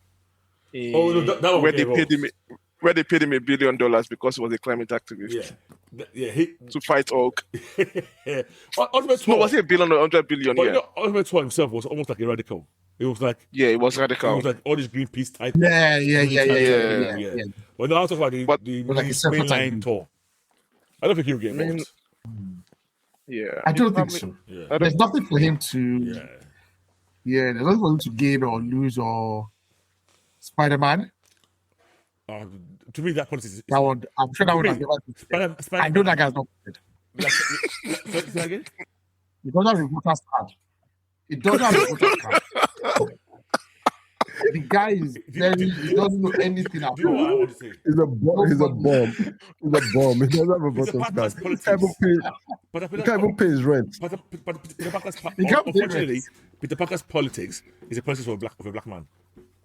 Oh, no, that one where will they get paid him involved. where they paid him $1 billion because he was a climate activist Yeah. He. to fight Hulk. Yeah. Ultimate No, Thor. was it $1 billion or 100 billion? But Yeah, you know, Ultimate Thor himself was almost like a radical. It was like it was it radical. was like all this Greenpeace type. Yeah. Yeah. But now I'm talking about But- the But like a mainline separate Thor. I don't think he'll get I mean, involved. Yeah, I don't think mean, so. Yeah. I There's don't- nothing for him to. Yeah. Yeah, there's nothing for him to gain or lose or. Spider-Man. To me, that politics is. That one. I'm sure that one has never been said. I know that guy's not good. Say that again? He doesn't have a voter's card. He doesn't have a voter's card. The guy is very. He doesn't know anything at Do you know what I all. want to say? He's a bomb. He's a bomb. He's a bomb. He doesn't have a It's a bottom backlash card. politics. But He can't even pay his rent. But Peter Parker's He can't pay unfortunately, rent. Peter Parker's politics is a politics of a black man.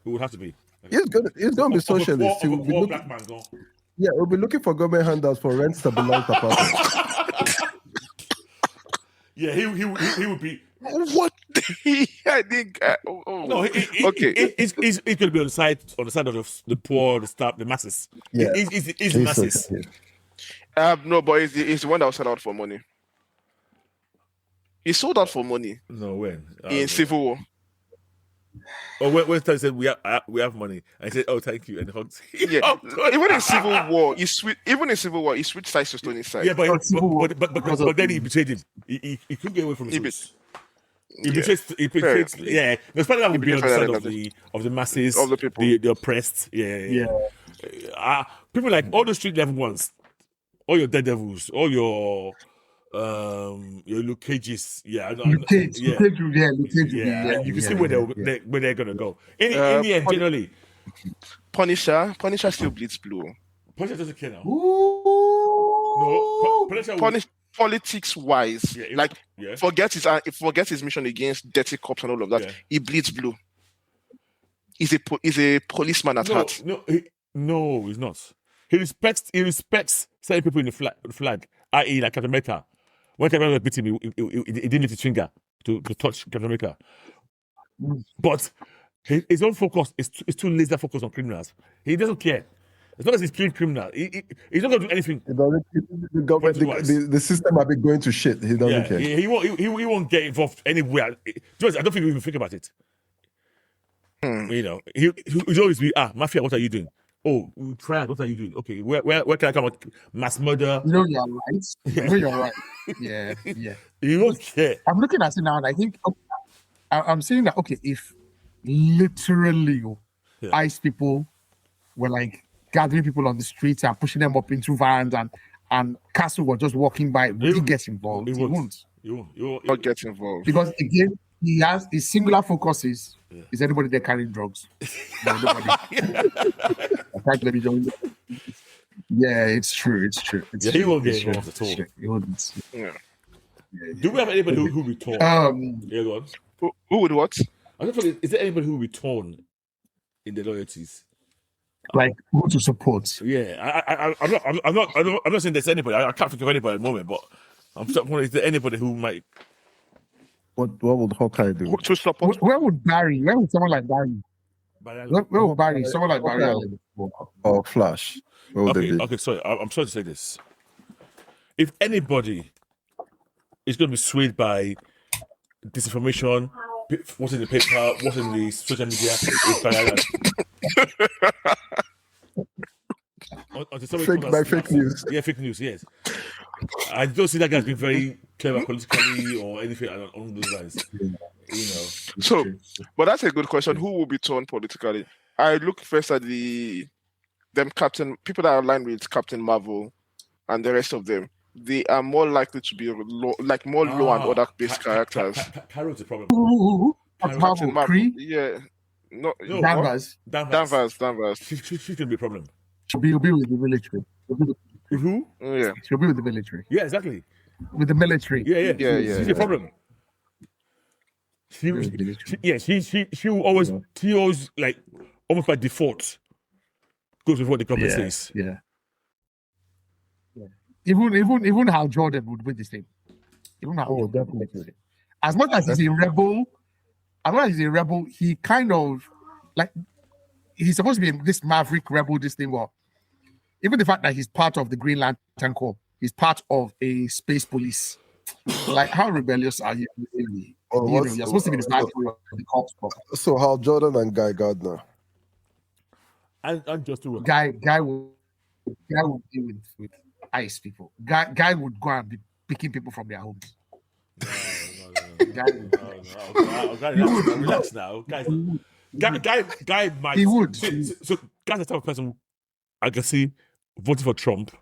Who would have to be. He's gonna be socialist. He will be looking, Black man, no? yeah, we'll be looking for government handouts for rent stabilized apartments. Yeah, he would be. What? I think. No, Okay. He's going to be on the side of the poor, the staff, the masses. Yeah. He's the He's masses. socialist. No, but he's the one that was sold out for money. He sold out for money No, when in Civil War. Oh, when Tony said we have money, I said, "Oh, thank you," and hugged. Yeah, Oh, God. even in Civil War, he switched sides to Tony's side. Yeah, Civil War. but then he betrayed him. He couldn't get away from his He roots. Yeah. He betrayed. Yeah, the Spider-Man would be on the betrayed side Spider-Man. of the masses, Of the people. the oppressed. Yeah. People like all the street level ones, all your Daredevils, all your Luke Cages. Yeah, Luke Cage, yeah. yeah. You can see where they're gonna go. In the end, generally, Punisher still bleeds blue. Punisher doesn't care now. Ooh. No, Punisher will- Politics wise, Yeah, forget his mission against dirty cops and all of that. Yeah. He bleeds blue. He's a policeman at heart. No, he's not. He respects certain people in the flag, i.e., like Captain America. When Captain America beat him, he didn't lift his finger to touch Captain America. But his own focus is too laser focused on criminals. He doesn't care. As long as he's killing criminals, he's not going to do anything. The government, the system might be going to shit. He doesn't care. He won't get involved anywhere. I don't think he even think about it. You know, he'll always be, Mafia, what are you doing? Oh, triad, what are you doing? Okay, where can I come out? Mass murder. You know you're right. You know you're right. Yeah. He won't care. I'm looking at it now, and I think I'm saying that if literally ICE people were like gathering people on the streets and pushing them up into vans, and Castle were just walking by, would he get involved? He won't. He won't. Not get involved. Because again, he has his singular focus is anybody there carrying drugs? No, nobody. I can't let me join. Yeah, it's true. He won't get involved at all. He wouldn't. Yeah. Do we have anybody who will be torn? Yeah, go on. Who would what? I don't know. Is there anybody who will be torn in the loyalties? Like who to support? Yeah, I'm not saying there's anybody. I can't think of anybody at the moment, but I'm wondering, is there anybody who might? What would Hawkeye do? To support? Where would someone like Barry? Where would Barry? Someone like Barry Allen? Or Flash? Where would they be? Okay. Sorry, I'm sorry to say this. If anybody is going to be swayed by disinformation, what's in the paper, what's in the social media, it's Barry Allen. Fake news. Yeah, fake news. Yes, I don't see that guy's being very clever politically or anything along those lines. You know. So, but that's a good question. Who will be torn politically? I look first at people that are aligned with Captain Marvel and the rest of them. They are more likely to be low and order based characters. Carol's the problem. Who? Captain Marvel, Kree? Yeah. No, Danvers. She's gonna be a problem. She'll be with the military. Who? Yeah. She'll be with the military. Yeah, exactly. With the military. Yeah. She's a problem. She will always like almost by default goes with what the government says. Yeah. Even Hal Jordan would win this thing. Even Hal Jordan would win this thing. As much as he's a rebel, he kind of like he's supposed to be this maverick rebel. This thing, well, even the fact that he's part of the Green Lantern Corps, he's part of a space police. Like, how rebellious are you? Really? You're supposed to be the bad boy of the cops. So Hal Jordan and Guy Gardner. And just to Guy will deal with ICE people. Guy would go and be picking people from their homes. Relax now, guys. Guy might. He would. So guy's the type of person I can see voting for Trump,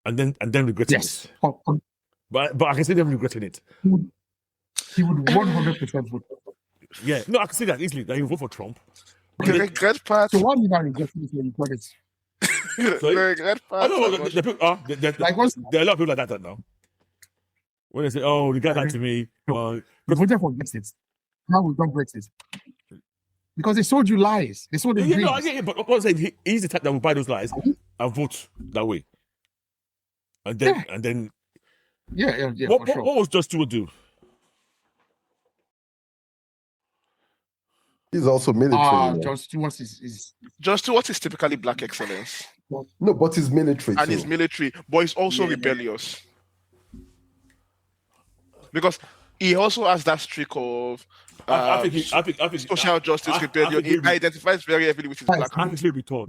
and then regretting it. But I can see them regretting it. He would 100% vote. Yeah, no, I can see that easily. That he would vote for Trump. The regret part. So why are you not regretting it when you got it? The regret part. There are a lot of people like that now. When they say, "Oh, the guy lied to me," you voted for Brexit. How we done Brexit? Because they sold you lies. They sold you dreams. Yeah, but what I'm saying, he's the type that will buy those lies and vote that way. And then, Yeah. What was Just Stewart do? He's also military. John Stewart is Just Stewart is typically black excellence. No, but he's military And too. he's military, but he's also rebellious. Because he also has that streak of I think social justice rebellion. He identifies very heavily with his black. I think he'll be torn.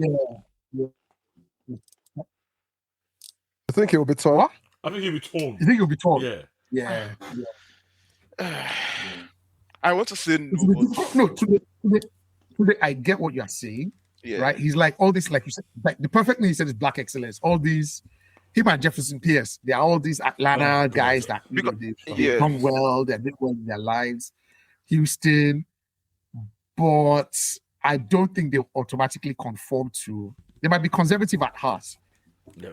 I think he'll be torn. What? I think he'll be torn. You think he'll be torn? Yeah. I want to say no. Today I get what you're saying. Yeah. Right? He's like all this, like you said, like the perfect thing you said is black excellence. All these, him and Jefferson Pierce, they are all these Atlanta guys that they've done well, they did well in their lives. Houston, but I don't think they automatically conform to. They might be conservative at heart,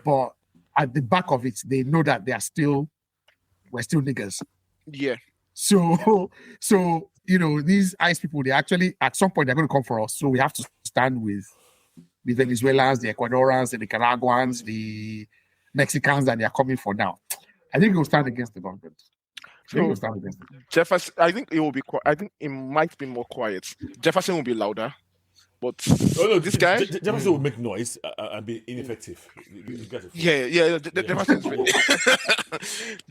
but at the back of it, they know that we're still niggas. Yeah. So these ICE people, they actually at some point they're going to come for us. So we have to stand with the Venezuelans, the Ecuadorians, the Nicaraguans, the Mexicans that they are coming for now. I think we'll stand against the government. Jefferson, I think it will be. I think it might be more quiet. Jefferson will be louder, but this guy Jefferson will make noise and be ineffective. Jefferson.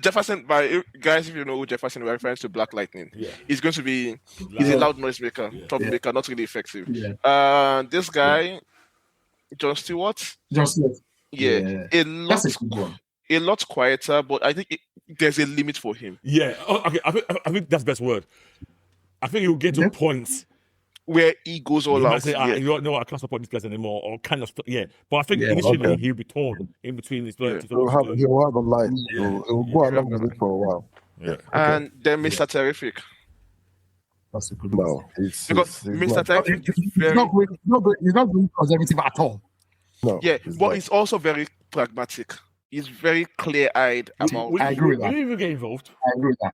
Jefferson, by guys, if you know who Jefferson, we're referring to Black Lightning. Yeah, he's going to be. He's a loud noisemaker, troublemaker, not really effective. Yeah. This guy, John Stewart. Yeah. A lot quieter, but I think there's a limit for him. Yeah. Okay. I think that's the best word. I think he'll get to points where he goes all out. Say, you know what, I can't support this person anymore, or kind of stuff. Yeah. But I think initially he'll be torn in between his players. He'll have a line. He'll go along with it for a while. Yeah. And then Mr. Terrific. That's a good one. Because Mr. Terrific he's not doing conservative at all. No. Yeah, but he's also very pragmatic. He's very clear-eyed about. I agree with that. You even get involved. I agree with that.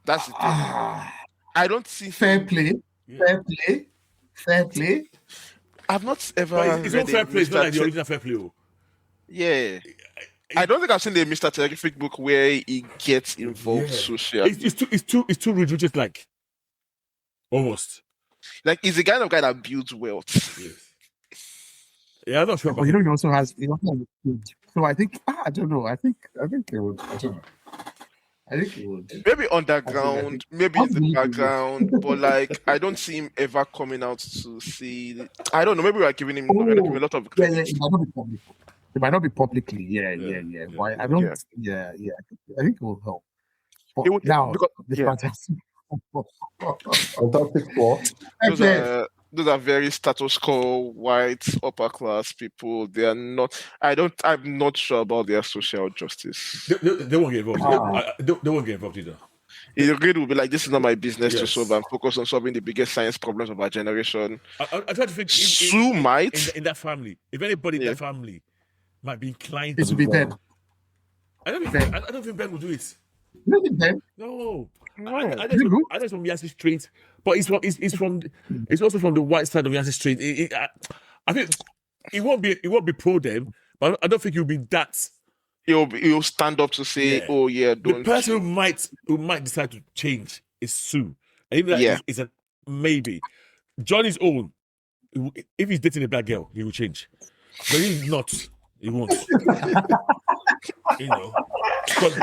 That's the thing. I don't see fair play. I've not ever. But it's not fair play. It's not like the original fair play. Yeah. I don't think I've seen the Mr. Terrific book where he gets involved socially. It's too religious, like almost. Like he's the kind of guy that builds wealth. Yes. Yeah, I'm not sure. But he also has. So I think I don't know. I think they would. I don't know. I think he would. Maybe underground, maybe in the background, but like I don't see him ever coming out to see. I don't know. Maybe we're giving him a lot of credit. It might not be public. It might not be publicly. Yeah. But I don't. Yeah. I think it will help. But it would, now because, the fantastic. Fantastic Four. Those are very status quo, white, upper class people. They are not. I'm not sure about their social justice. They won't get involved. They won't get involved either. It really will be like, this is not my business to solve. I'm focused on solving the biggest science problems of our generation. I try to think. Sue might in that family. If anybody in that family might be inclined to be Ben. I don't think Ben will do it. You think Ben? No. I know it's from Yancey Street, but it's also from the white side of Yancey Street. I think it won't be pro them, But I don't think he'll be that. He'll stand up to say, "Oh yeah, The don't." person who might decide to change is Sue. And even that is a maybe. Johnny's own. If he's dating a black girl, he will change. But he's not. He won't. You know. Because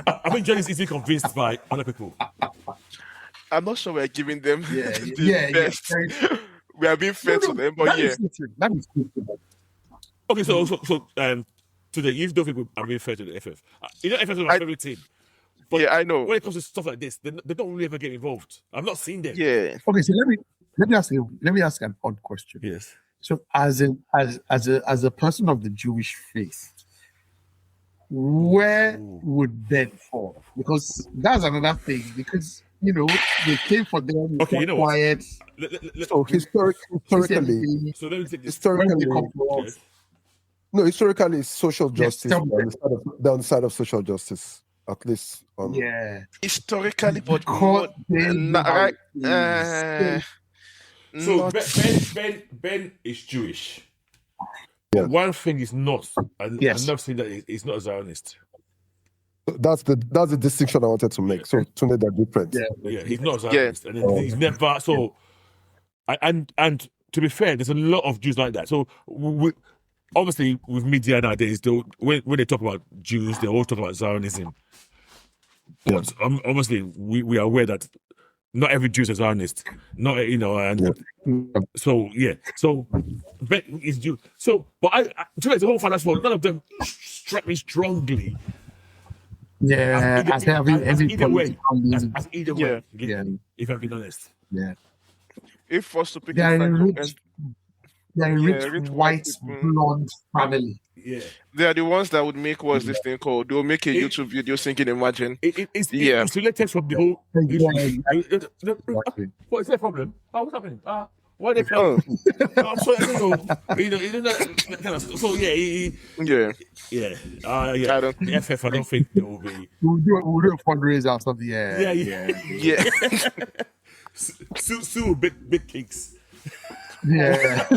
I think Johnny's easily convinced by other people. I'm not sure we're giving them the best. Yeah. We are being fair to them, but that is Okay, so today you don't think I'm being fair to the FF. You know, FF is my favorite team. But I know. When it comes to stuff like this, they don't really ever get involved. I've not seen them. Yeah. Okay, so let me ask an odd question. Yes. So as a person of the Jewish faith, where would Ben fall? Because that's another thing. Because they came for them. Okay, you know quiet. So historically, so let me take this. Historically, no, historically, it's social justice on the side of social justice, at least. Historically, but right. So Ben is Jewish. Yeah. But one thing is not, and I'm not saying that he's not a Zionist. That's the distinction I wanted to make. So to make that difference. Yeah, he's not a Zionist, and he's never so. And to be fair, there's a lot of Jews like that. So obviously, with media nowadays, when they talk about Jews, they always talk about Zionism. But obviously, we are aware that not every Jew is a Zionist. So Ben is Jew. So, but the whole finance world, none of them struck me strongly. Yeah, as either way. If I'm being honest. Yeah. If first to pick they're a rich white blonde family. Yeah. They are the ones that would make this thing called? They'll make a YouTube video singing Imagine. It's related from the whole. What is their problem? What's happening? Why they fell? I'm sorry, I don't know. So yeah. The FF, I don't think it will be. We'll do a fundraiser or something. Yeah. Sue will bake cakes. Yeah.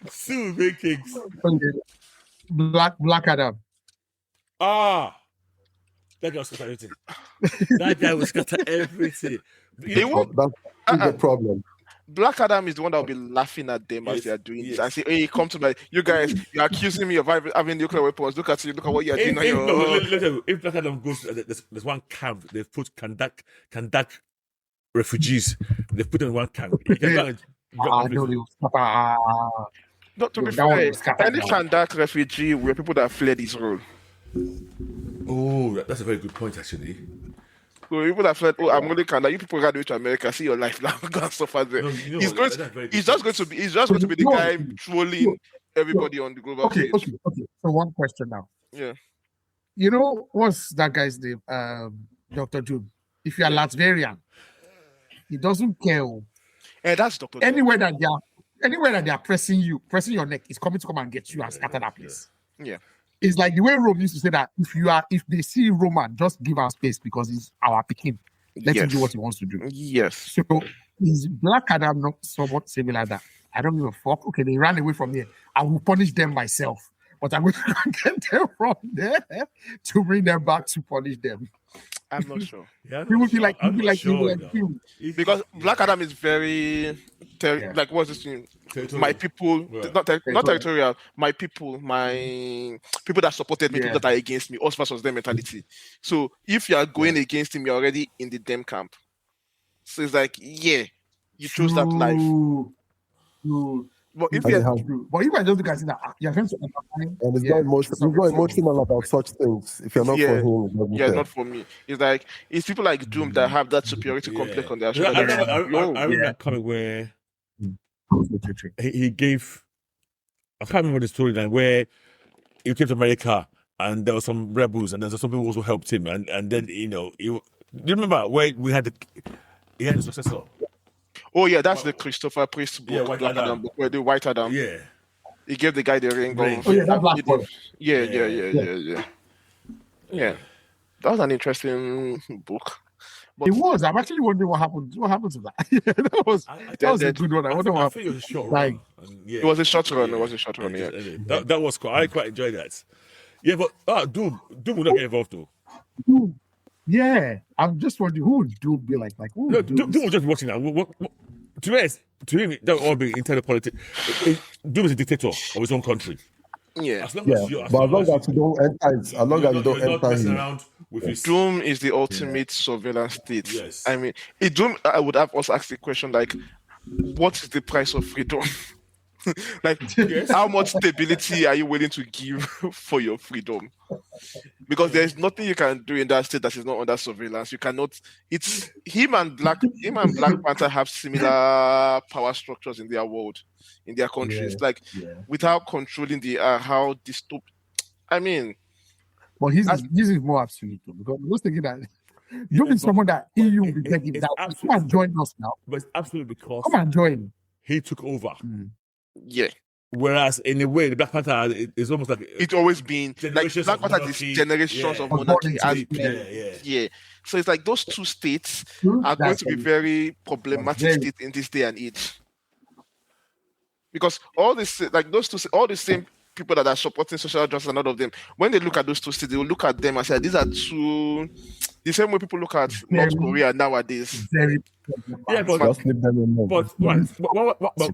Sue will bake cakes. Black Adam. That guy will scatter everything. That guy will scatter everything. That's the problem. Black Adam is the one that will be laughing at them as they are doing this and say, "Hey, come to my, you guys, you're accusing me of having nuclear weapons. Look at you, look at what you're doing." If Black Adam goes, there's one camp, they've put Kandak refugees, they've put in one camp. Not to be fair, any Kandak refugee were people that fled Israel. Oh, that's a very good point, actually. So people that fled, I'm only Kandak. You people graduate to America, see your life now, go and suffer there. No, he's just going to be the guy trolling everybody on the global stage. Okay. So one question now. Yeah. What's that guy's name? Dr. Doom. If you're Latvian, he doesn't care. And that's Dr. Anywhere that they are pressing your neck, is coming to come and get you and scatter that place. Yeah. It's like the way Rome used to say that if they see Roman, just give our space because he's our Pekin. Let him do what he wants to do. Yes. So is Black Adam not somewhat similar that I don't give a fuck? Okay, they ran away from here. I will punish them myself. But I'm going to get them from there to bring them back to punish them. I'm not sure. He would be like you. Because Black Adam is very like what's this thing? My people, not territorial. My people that supported me, people that are against me, us versus them mentality. So if you are going against him, you're already in the them camp. So it's like, you chose that life. But if you just look at it, you're going to and it's not emotional about such things. If you're not for him, not for me. It's like it's people like Doom that have that superiority complex on their shoulder. I remember that comic where he gave. I can't remember the storyline where he came to America and there were some rebels and then some people also helped him and then do you remember where he had a successor? Oh yeah, that's the Christopher Priest book, White Black Adam book, where the White Adam. Yeah. He gave the guy the ring. Oh yeah, that black boy. Yeah. That was an interesting book. It was. I'm actually wondering what happened. What happened to that? that was a good one. I wonder what think it was a short like, run. It was a short run. It was a short run. Yeah. That was cool. I quite enjoyed that. Yeah, but Doom will not get involved though. Doom. Yeah, I'm just wondering who would Doom be like? Like who? No, Doom was just watching that. To me, that would all be internal politics. Doom is a dictator of his own country. Yeah. As long Yeah, as but as long as you don't enter, as long as you don't enter him. around with his Doom is the ultimate surveillance state. Yes. I mean, Doom. I would have also asked the question like, what is the price of freedom? Like, how much stability are you willing to give for your freedom? Because there's nothing you can do in that state that is not under surveillance. You cannot. It's him and Black Panther have similar power structures in their world, in their countries. Like, without controlling the how dystopic. I mean, but he's more absolute though, because I was thinking that Doom is someone that EU will be begging that come and join us now. But it's absolutely because come and join. He took over. Yeah. Whereas in a way, the Black Panther is almost like it's always been like Black Panther is generations of monarchy. So it's like those two states are going to be very problematic states in this day and age. Because all this, like those two, all the same people that are supporting social justice and all of them, when they look at those two states, they will look at them and say, these are two. The same way people look at North Korea nowadays. Yeah, but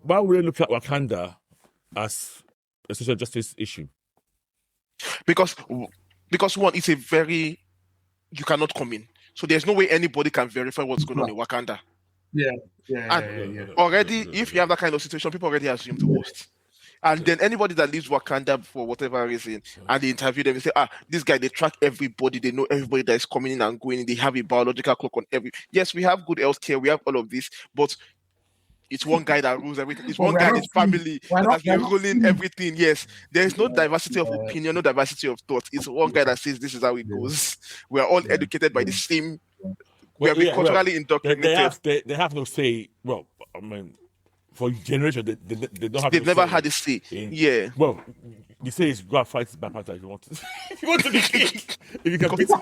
why would they look at Wakanda as a social justice issue? Because one, it's a very, you cannot come in. So there's no way anybody can verify what's going on in Wakanda. Already, if you have that kind of situation, people already assume the worst. And then anybody that leaves Wakanda for whatever reason, and they interview them, they say, this guy, they track everybody, they know everybody that is coming in and going in, they have a biological clock on every. Yes, we have good healthcare, we have all of this, but it's one guy that rules everything. It's one guy and his family that's ruling everything. Yes, there is no diversity of opinion, no diversity of thought. It's one guy that says this is how it goes. We are all educated by the same. We have been culturally indoctrinated. They have no say. Well, I mean, for generations, they don't have. They've never had a say. Yeah. Well, you say it's go and fight Black Panther if you want to. If you want to be king, if you can beat me.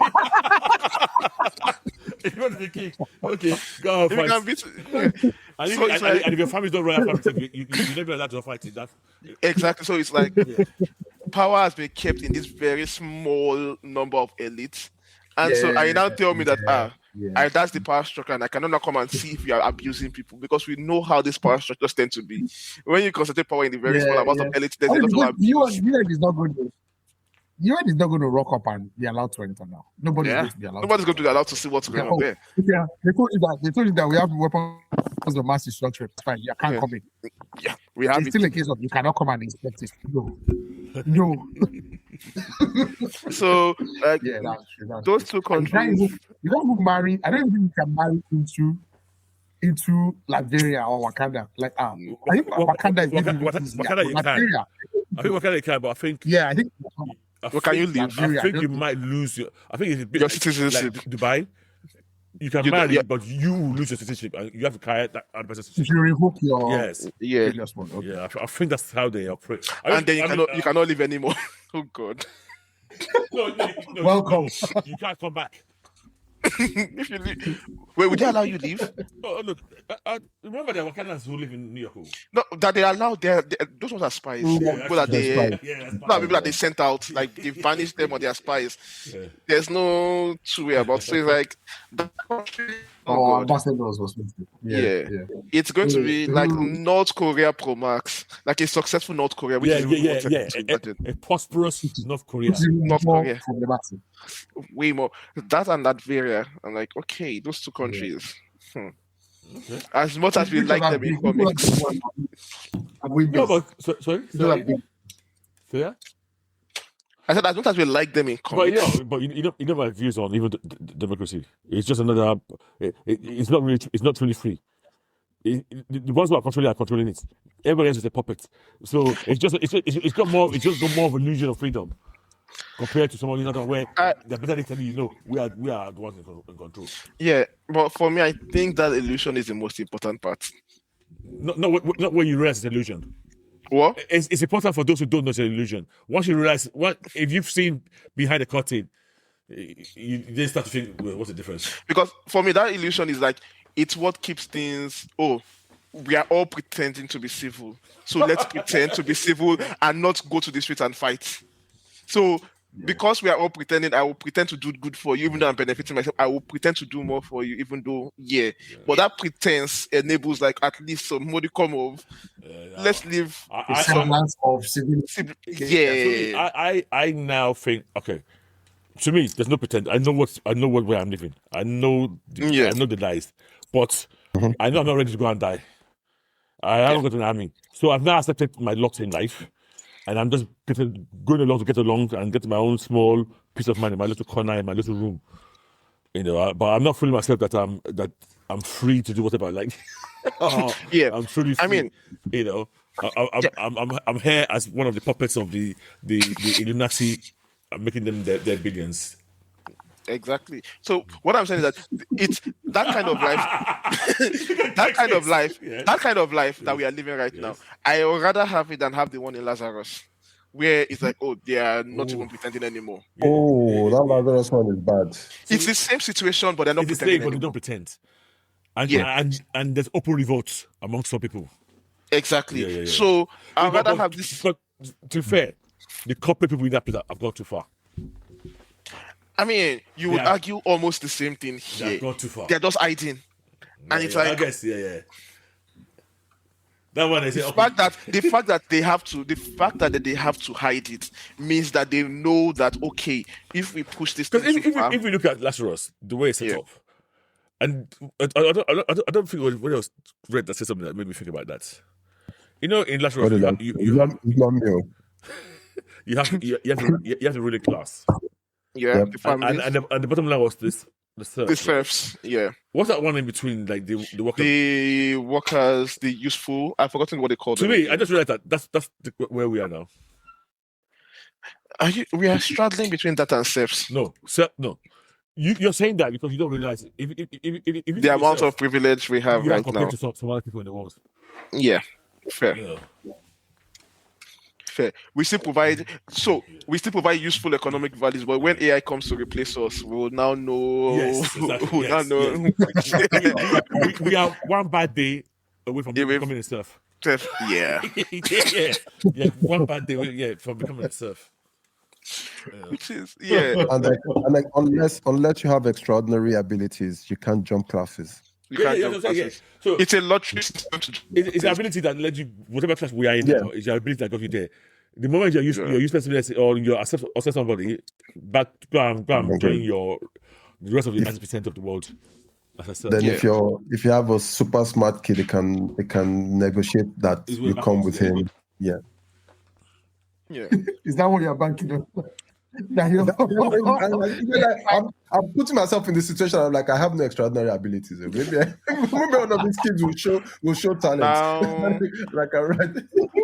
If you want to be king, okay, go and fight. If you can beat. And if your family don't run after you never allowed to fight it. Exactly. So it's like power has been kept in this very small number of elites, and so I now tell me that that's the power structure, and I cannot come and see if you are abusing people because we know how these power structures tend to be. When you concentrate power in the very small amount of elites, there's a lot of abuse. UN is not going to rock up and be allowed to enter now. Nobody's going to be allowed. Nobody's going to be allowed to see what's going on there. Yeah, they told you that we have weapons of mass destruction. It's fine. You can't come in. Yeah, we have. It's still a case of you cannot come and inspect it. No. So, like, those two countries. You don't even marry. I don't even think you can marry into Liberia or Wakanda. Like, I think Wakanda is Wakanda you can. I think Wakanda you can, but I think. Yeah, I think. Can you leave? I think you might lose your. I think it's a bit your citizenship. Like Dubai. You can marry, but you will lose your citizenship, and you have to carry that other citizenship. If you revoke your I think that's how they operate. And then you cannot leave anymore. Oh God! No, welcome. You can't come back. If you leave, wait, would they allow you leave? Oh, look, remember there were Wakandans who live in New York. No, that they allow. Those ones are spies. People that people that they sent out, like they banished them or they are spies. Yeah. There's no two way about. So it's like the country. Ambassadors was It's going to be like North Korea Pro Max, like a successful North Korea. Which is a prosperous North Korea. North Korea. Way more that and that Varia. I'm like, okay, those two countries. Okay. As much as we like them in comics. No, but sorry. Yeah. I said as much as we like them in comics. But you know my views on even democracy. It's just another. It's not really free. The ones who are controlling it. Everybody else is a puppet. So it's just more of an illusion of freedom compared to someone where they're better telling you, we are the ones in control. Yeah, but for me, I think that illusion is the most important part. Not when you realize it's an illusion. What? It's important for those who don't know it's an illusion. Once you realize, if you've seen behind the curtain, you then start to think, well, what's the difference? Because for me, that illusion is like it's what keeps things. Oh, we are all pretending to be civil, so let's pretend to be civil and not go to the streets and fight. So because we are all pretending, I will pretend to do good for you, even though I'm benefiting myself. I will pretend to do more for you, even though But that pretense enables like at least some modicum of let's live. Semblance of civil. I now think, okay, to me, there's no pretend. I know where I'm living. I know the lies, but I know I'm not ready to go and die. I haven't got an army, so I've now accepted my lot in life. And I'm just going along to get along and get my own small piece of mind in my little corner in my little room, But I'm not fooling myself that I'm free to do whatever I like. I'm truly free. I'm here as one of the puppets of the Illuminati, making them their billions. Exactly. So what I'm saying is that it's that kind of life, that kind of life that we are living right now. I would rather have it than have the one in Lazarus, where it's like, oh, they are not even pretending anymore. That Lazarus one is bad. It's the same situation, but they're not pretending. But they don't pretend. And there's open revolt among some people. Exactly. So I'd rather have this. But to be fair, the corporate people in that place have gone too far. I mean, you would argue almost the same thing here. They've gone too far. They're just hiding. And it's like... I guess, That one is the fact that they have to hide it means that they know that, okay, if we push this... Because if we look at Lazarus, the way it's set up, and I don't think what else read that said something that made me think about that. In Lazarus, you have the ruling class. Yeah, the families. And the bottom line was this. The serfs, What's that one in between, like the workers? The workers, the useful. I've forgotten what they call them. To me, I just realized that's where we are now. We are straddling between that and serfs. No. You're saying that because you don't realize if the amount of privilege we have right compared now to some other people in the world. Yeah, fair. Fair. We still provide useful economic values, but when AI comes to replace us, we will now know. Yes, exactly. We are one bad day away from becoming a serf. Yeah. One bad day from becoming a serf. Which is and unless you have extraordinary abilities, you can't jump classes. So it's a lottery. It's the ability that led you, whatever class we are in now, it's your ability that got you there. The moment you're useless or you accept somebody, back to join the rest of the 90% of the world. As I said. Then if you have a super smart kid, they can negotiate that you come with him. Yeah. Is that what you're banking on? I'm putting myself in this situation. I'm like, I have no extraordinary abilities. Maybe one of these kids will show talent.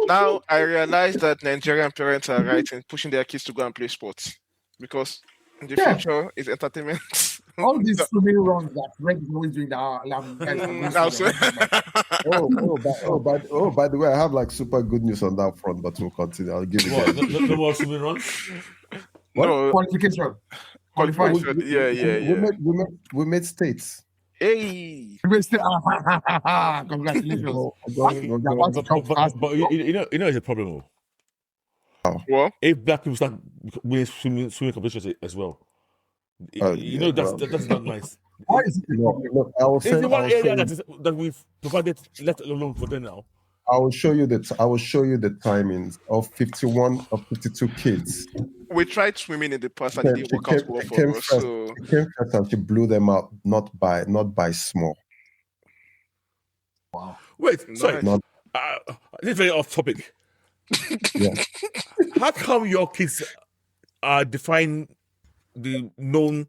Now I realize that Nigerian parents are right in pushing their kids to go and play sports because in the future is entertainment. All these swimming runs that Red is always doing by the way, I have like super good news on that front, but we'll continue. I'll give you no more swimming runs. No. Qualification. We made states. Hey. Congratulations. But it's a problem. What? If black people start winning swimming competitions as well. That's not nice. Why is it? It's the one area that we've provided, let alone for them now. I will show you the timings of 51 or 52 kids. We tried swimming in the past and it didn't work out well for us. She came first and she blew them out, not by small. Wow. Wait, sorry. This is very off topic. Yeah. How come your kids are defying the known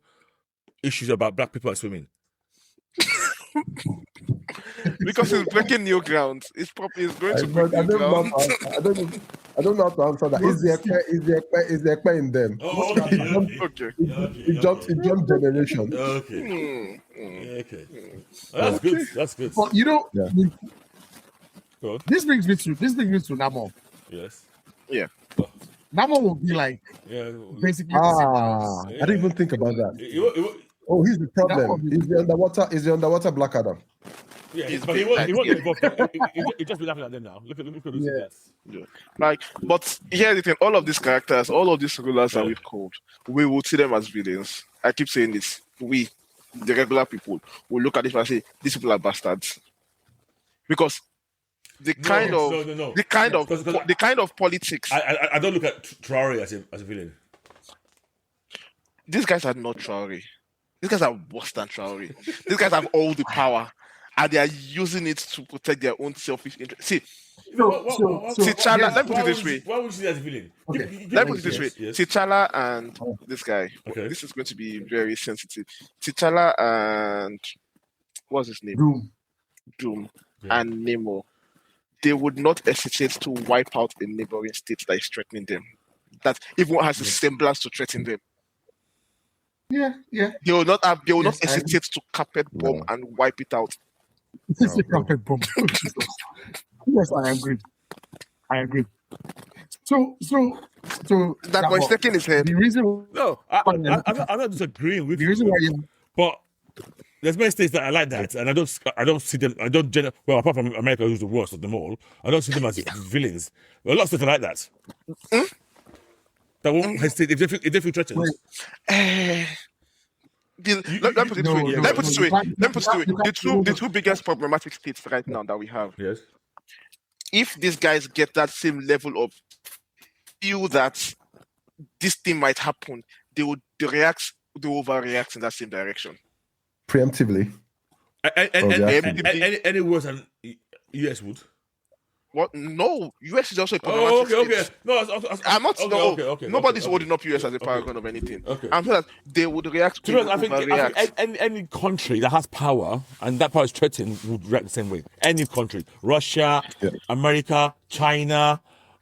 issues about black people are swimming? Because it's breaking new ground. It's going to break new ground. I don't know how to answer that. Is there a in them? Okay. It jumped generation. Okay. That's good. But this brings me to Namo. Yes. Yeah. That one will be like Yeah. basically the same. I didn't even think about that. Oh, he's the That problem. one will He's the underwater. Is the underwater Black Adam? Yeah, but he wasn't involved. He just be laughing at them now. Look at those idiots. Yeah. Like, but here's the thing: all of these characters, all of these rulers that we've called, we will see them as villains. I keep saying this: we, the regular people, will look at it and say, "These people are bastards," because the kind of politics. I don't look at Traore as a villain. These guys are not Traore. These guys are worse than Traore. These guys have all the power, and they are using it to protect their own selfish interest. See, T'Challa, let me put it this way. Why would you see that as a villain? Okay. Let me put it this way. Yes. T'Challa and this guy. Okay. This is going to be very sensitive. T'Challa and what's his name? Doom and Nemo. They would not hesitate to wipe out a neighboring state that is threatening them. That even has a semblance to threaten them. Yeah. They will not have. They will not Yes, I hesitate to carpet bomb and wipe it out. This is a carpet bomb. Yes, I agree. So That boy's taking his head. the reason No, I'm not disagreeing with the you. reason why you But there's many states that are like that, and I don't see them. Well, apart from America, who's the worst of them all, I don't see them as villains. A lot of states are like that. That won't hesitate if they feel threatened. Let me put it this way. The two biggest problematic states right now that we have. Yes. If these guys get that same level of feel that this thing might happen, they will overreact in that same direction. Preemptively. Any worse than US would? What? No, US is also a problematic okay. state. No, I'm not. Okay. Nobody's holding up US as a paragon of anything. Okay. I'm sure that they would react. To be honest, I think any country that has power and that power is threatened would react the same way. Any country, Russia, America, China,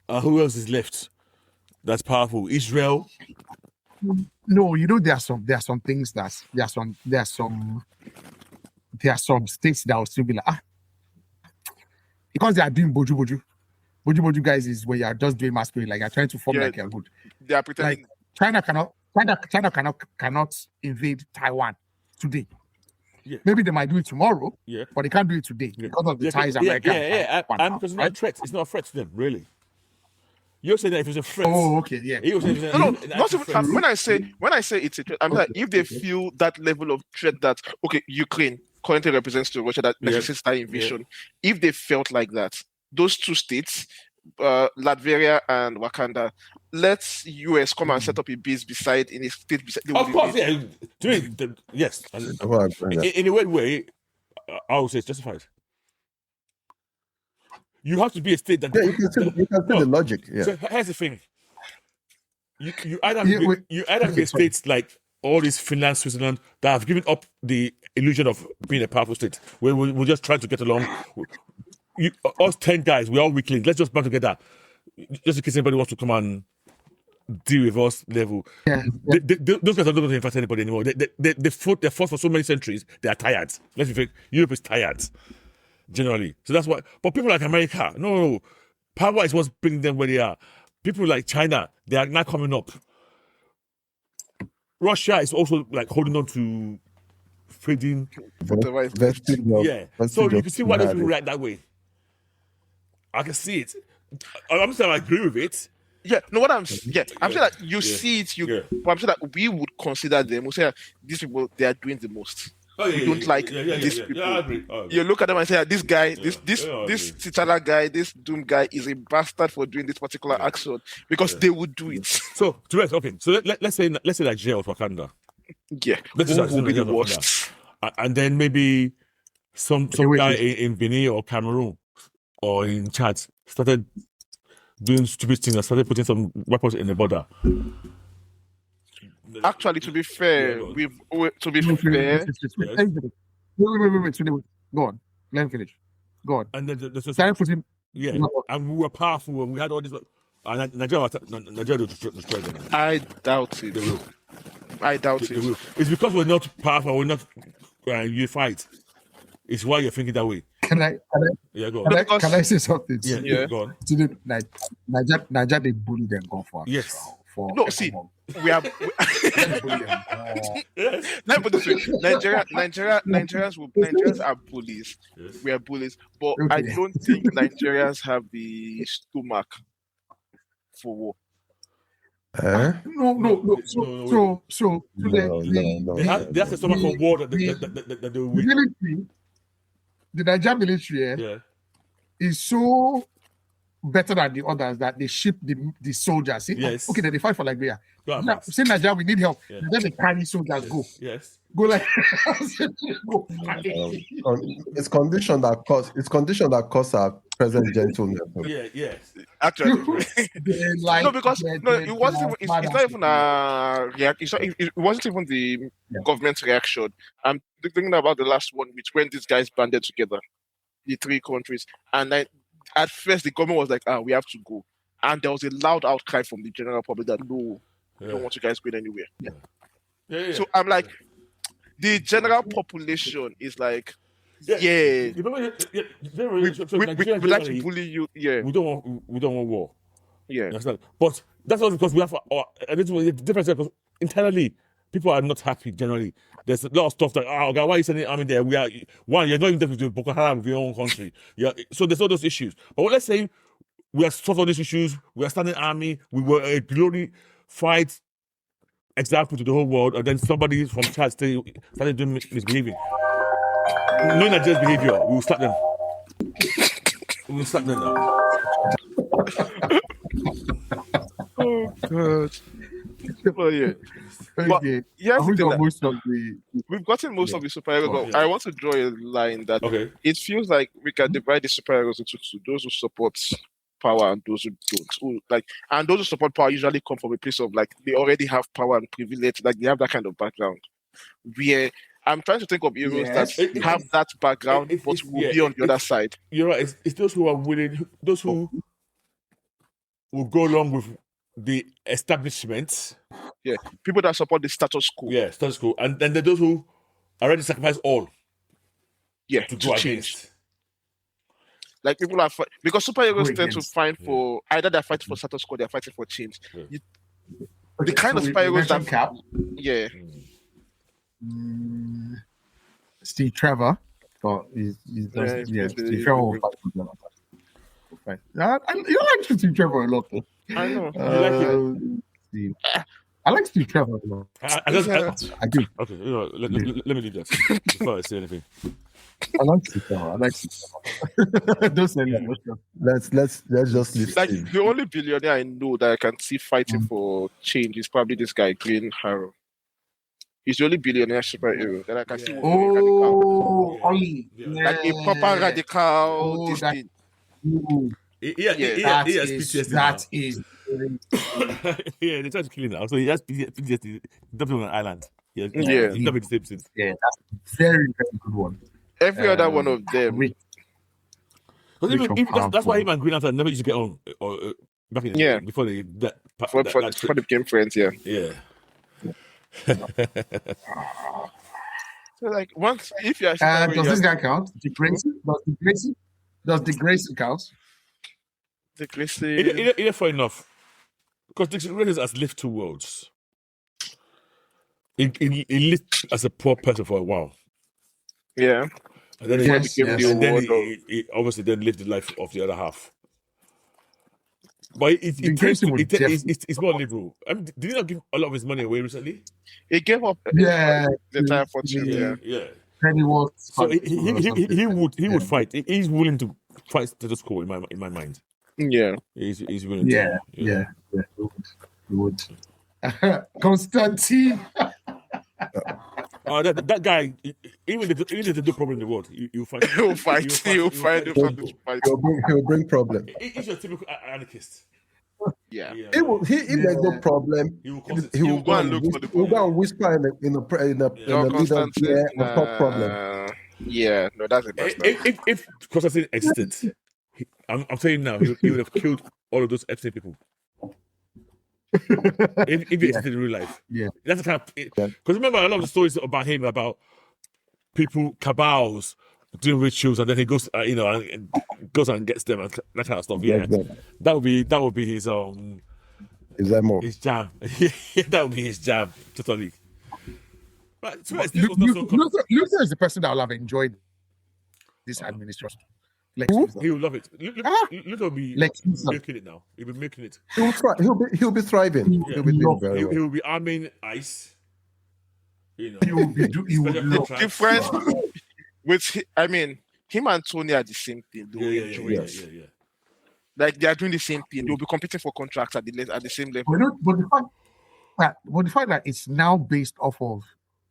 who else is left? That's powerful. Israel. No, there are some things that there are some states that will still be like because they are doing boju guys is where you are just doing masquerade, like you're trying to form like you're good. They are pretending. Like China cannot invade Taiwan today. Yeah. Maybe they might do it tomorrow. Yeah. But they can't do it today because of the ties America. And because it's not a threat. It's not a threat to them, really. You're saying that if it's a threat. Oh, okay, yeah. No. Not even, when I say it's a threat, I'm like if they feel that level of threat that Ukraine currently represents to Russia that necessitates that invasion. If they felt like that, those two states, Latveria and Wakanda, let US come and set up a base beside in a state beside. Of course, yeah. To me, yes. In a weird way, I would say it's justified. You have to be a state that. Yeah, you can see the logic. Yeah. So here's the thing. You either be states like all these Finland, Switzerland that have given up the illusion of being a powerful state, where we're just trying to get along. Us 10 guys, we're all weaklings. Let's just band together, just in case anybody wants to come and deal with us level. Yeah. Those guys are not going to invite anybody anymore. They fought for so many centuries. They are tired. Let's be frank. Europe is tired, generally. So that's why. But people like America, no. Power is what's bringing them where they are. People like China, they are now coming up. Russia is also like holding on to fading. So you can see why those people react that way. I can see it. I'm saying I agree with it. Yeah, no, I'm sure that you see it. But I'm sure that we would consider them. We say that these people, they are doing the most. We don't like these people. I agree. You look at them and say, this guy, this T'Challa guy, this Doom guy is a bastard for doing this particular action because they would do it. So, okay. So let's say Nigeria or Wakanda. Yeah, who be the worst. And then maybe some guy in Benin or Cameroon or in Chad started doing stupid things and started putting some weapons in the border. Actually, to be fair, Wait. Go on. Let me finish. Go on. And then putting. And we were powerful and we had all this. And Nigeria destroyed them. I doubt it. I doubt it. It's because we're not powerful, we're not unified. It's why you're thinking that way. Can I Yeah, go can on. I, can I say something? Yeah, Yeah. go on. To the Niger, they bully them go for Yes. for No, see, we have. They bully them. Yes. Let me put it this way: Nigerians are bullies. Yes. We are bullies, but I Okay. don't think Nigerians have the stomach for war. Eh? No. So No, They have a stomach for war that they will the win. military, the Niger military Yeah. is so better than the others that they ship the soldiers. See, Yes. okay, then they fight for Liberia. Go on, Now, Max. say Nigeria, we need help. Yeah. Then they carry soldiers go Yes. like go fight. It's condition that cause our present gentleness. Yeah. Yes. Actually, They like- no, because they- no, they- it wasn't. Even, they it's are not mad even a react. It wasn't even the government's reaction. I'm thinking about the last one, which when these guys banded together, the three countries, and then at first the government was like, we have to go, and there was a loud outcry from the general public that no, we don't want you guys going anywhere. Yeah. So I'm like, the general population is like, yeah, You remember, we like to bully you. Yeah, we don't want war. yeah. You understand? But that's not because we have a little difference because internally people are not happy generally. There's a lot of stuff like, okay, why are you sending army there? You're not even there with Boko Haram with your own country. Yeah, so there's all those issues. But let's say we have solved all these issues, we are standing army, we were a glory fight example to the whole world, and then somebody from Chad started doing misbehaving. Knowing Nigeria's behavior, we will start them. We will start them now. Oh God. Well, yeah. But Okay. yeah, I think the- that most of the we've gotten most of the superheroes. Oh, but yeah. I want to draw a line that Okay. it feels like we can divide the superheroes into two: those who support power and those who don't. And those who support power usually come from a place of like they already have power and privilege, like they have that kind of background. Where I'm trying to think of heroes Yes. that have that background, but will be on the other side. You're right. It's those who are willing, those who will go along with the establishment. Yeah, people that support the status quo. Yeah, status quo, and then those who already sacrifice all Yeah, to to go change. against. Like people are because superheroes Go tend to against. fight for either they're fighting for status quo, they're fighting for change. Yeah. The kind of we superheroes mentioned that Cap, yeah. Steve Trevor. But he's Yeah, Steve Trevor will fight for them. Right. You like Steve Trevor a lot, though. I know. Steve. I like Steve Trevor a lot. I do. Okay, let me leave that before I say anything. I like Steve Trevor. Don't say anything. Let's just leave Like Steve. the only billionaire I know that I can see fighting for change is probably this guy, Green Harrow. He's the only billionaire superhero that I can see. Oh, Ollie. Like a proper radical. Oh, this that- thing. Ooh, He has PTSD now. that is. Yeah, they tried to kill him now. So he has PTSD. Dumped him on an island. He's Yeah. not been the same since. Yeah, that's a very, very good one. Every other one of them. Rich. Because Rich and that's why powerful. him and Green Lantern never used to get on. Back in Yeah. before they For they became friends, yeah. yeah. So like once if you're Does this guy count? The Grayson? Does the Grayson count? the Gracie, Either fair enough. Because Dixon Reyes has lived two worlds. He lived as a poor person for a while. yeah. And then, Yes, he, yes. and then Award he obviously then lived the life of the other half. But The Grayson was it's more liberal. I mean, did he not give a lot of his money away recently? He gave up Yeah. the entire fortune, yeah. Pennyworth. So he would fight. He's willing to fight status quo in my mind. Yeah. He's willing. Yeah. He would. Constantine. That guy, even if there's no problem in the world, you fight. He'll fight. He'll fight. He'll bring problem. He's your typical anarchist. Yeah. If there's no problem, He will cause it. he will go and look for the He'll go and whisper in the leader Constantine, there and talk problem. yeah, no, that's a personal. If Constantine existed, I'm telling you now, he would have killed all of those Epstein people. if he existed in real life. Yeah. That's the kind of. Because remember, a lot of the stories about him, about people, cabals, doing rituals, and then he goes, and goes and gets them and that kind of stuff. Yeah, that would be his Is that more? his jam. Yeah, that would be his jam. Totally. But this was not so. Luther is the person that will have enjoyed this administration. He will love it. Luther will be milking it now. He'll be milking it. He'll be thriving. Yeah. He'll be doing very well. He will be arming ICE. He will love Difference with, him and Tony are the same thing. Yeah. Like they are doing the same thing. They'll be competing for contracts at the same level. But the fact that it's now based off of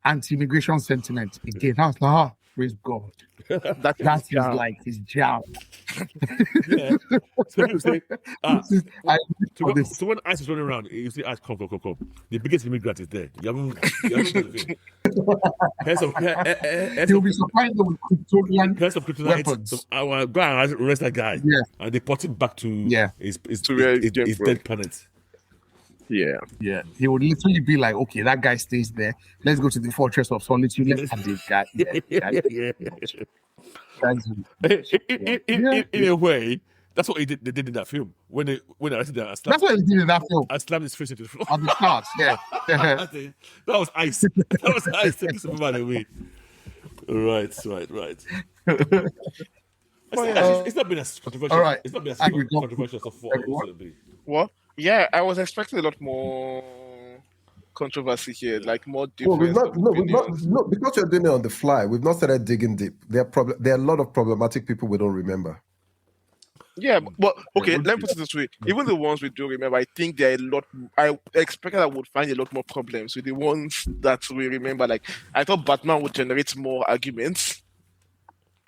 anti-immigration sentiment again, I was like, praise God. That is like his jam. Yeah. So people say, this. so when ICE is running around, you see ICE come. The biggest immigrant is there. You haven't done the thing. He'll be surprised with kryptonian weapons. Our guy arrest that guy. Yeah. And they put him back to his his dead planet. Yeah. He would literally be like, okay, that guy stays there. Let's go to the Fortress of Solitude. Let's have this guy. In a way, that's what they did in that film. When they arrested them, that's what he did in that film. I slammed his face into the floor. On the start, yeah. That was ice. That was ice taking Superman away. Right. It's not been as controversial. All right. It's not been as controversial so far. What? Yeah, I was expecting a lot more controversy here, like more difference. No, because you're doing it on the fly. We've not started digging deep. There are a lot of problematic people we don't remember. Yeah, but okay, let me put it this way. Even the ones we do remember, I think there are a lot. I expected I would find a lot more problems with the ones that we remember. Like, I thought Batman would generate more arguments,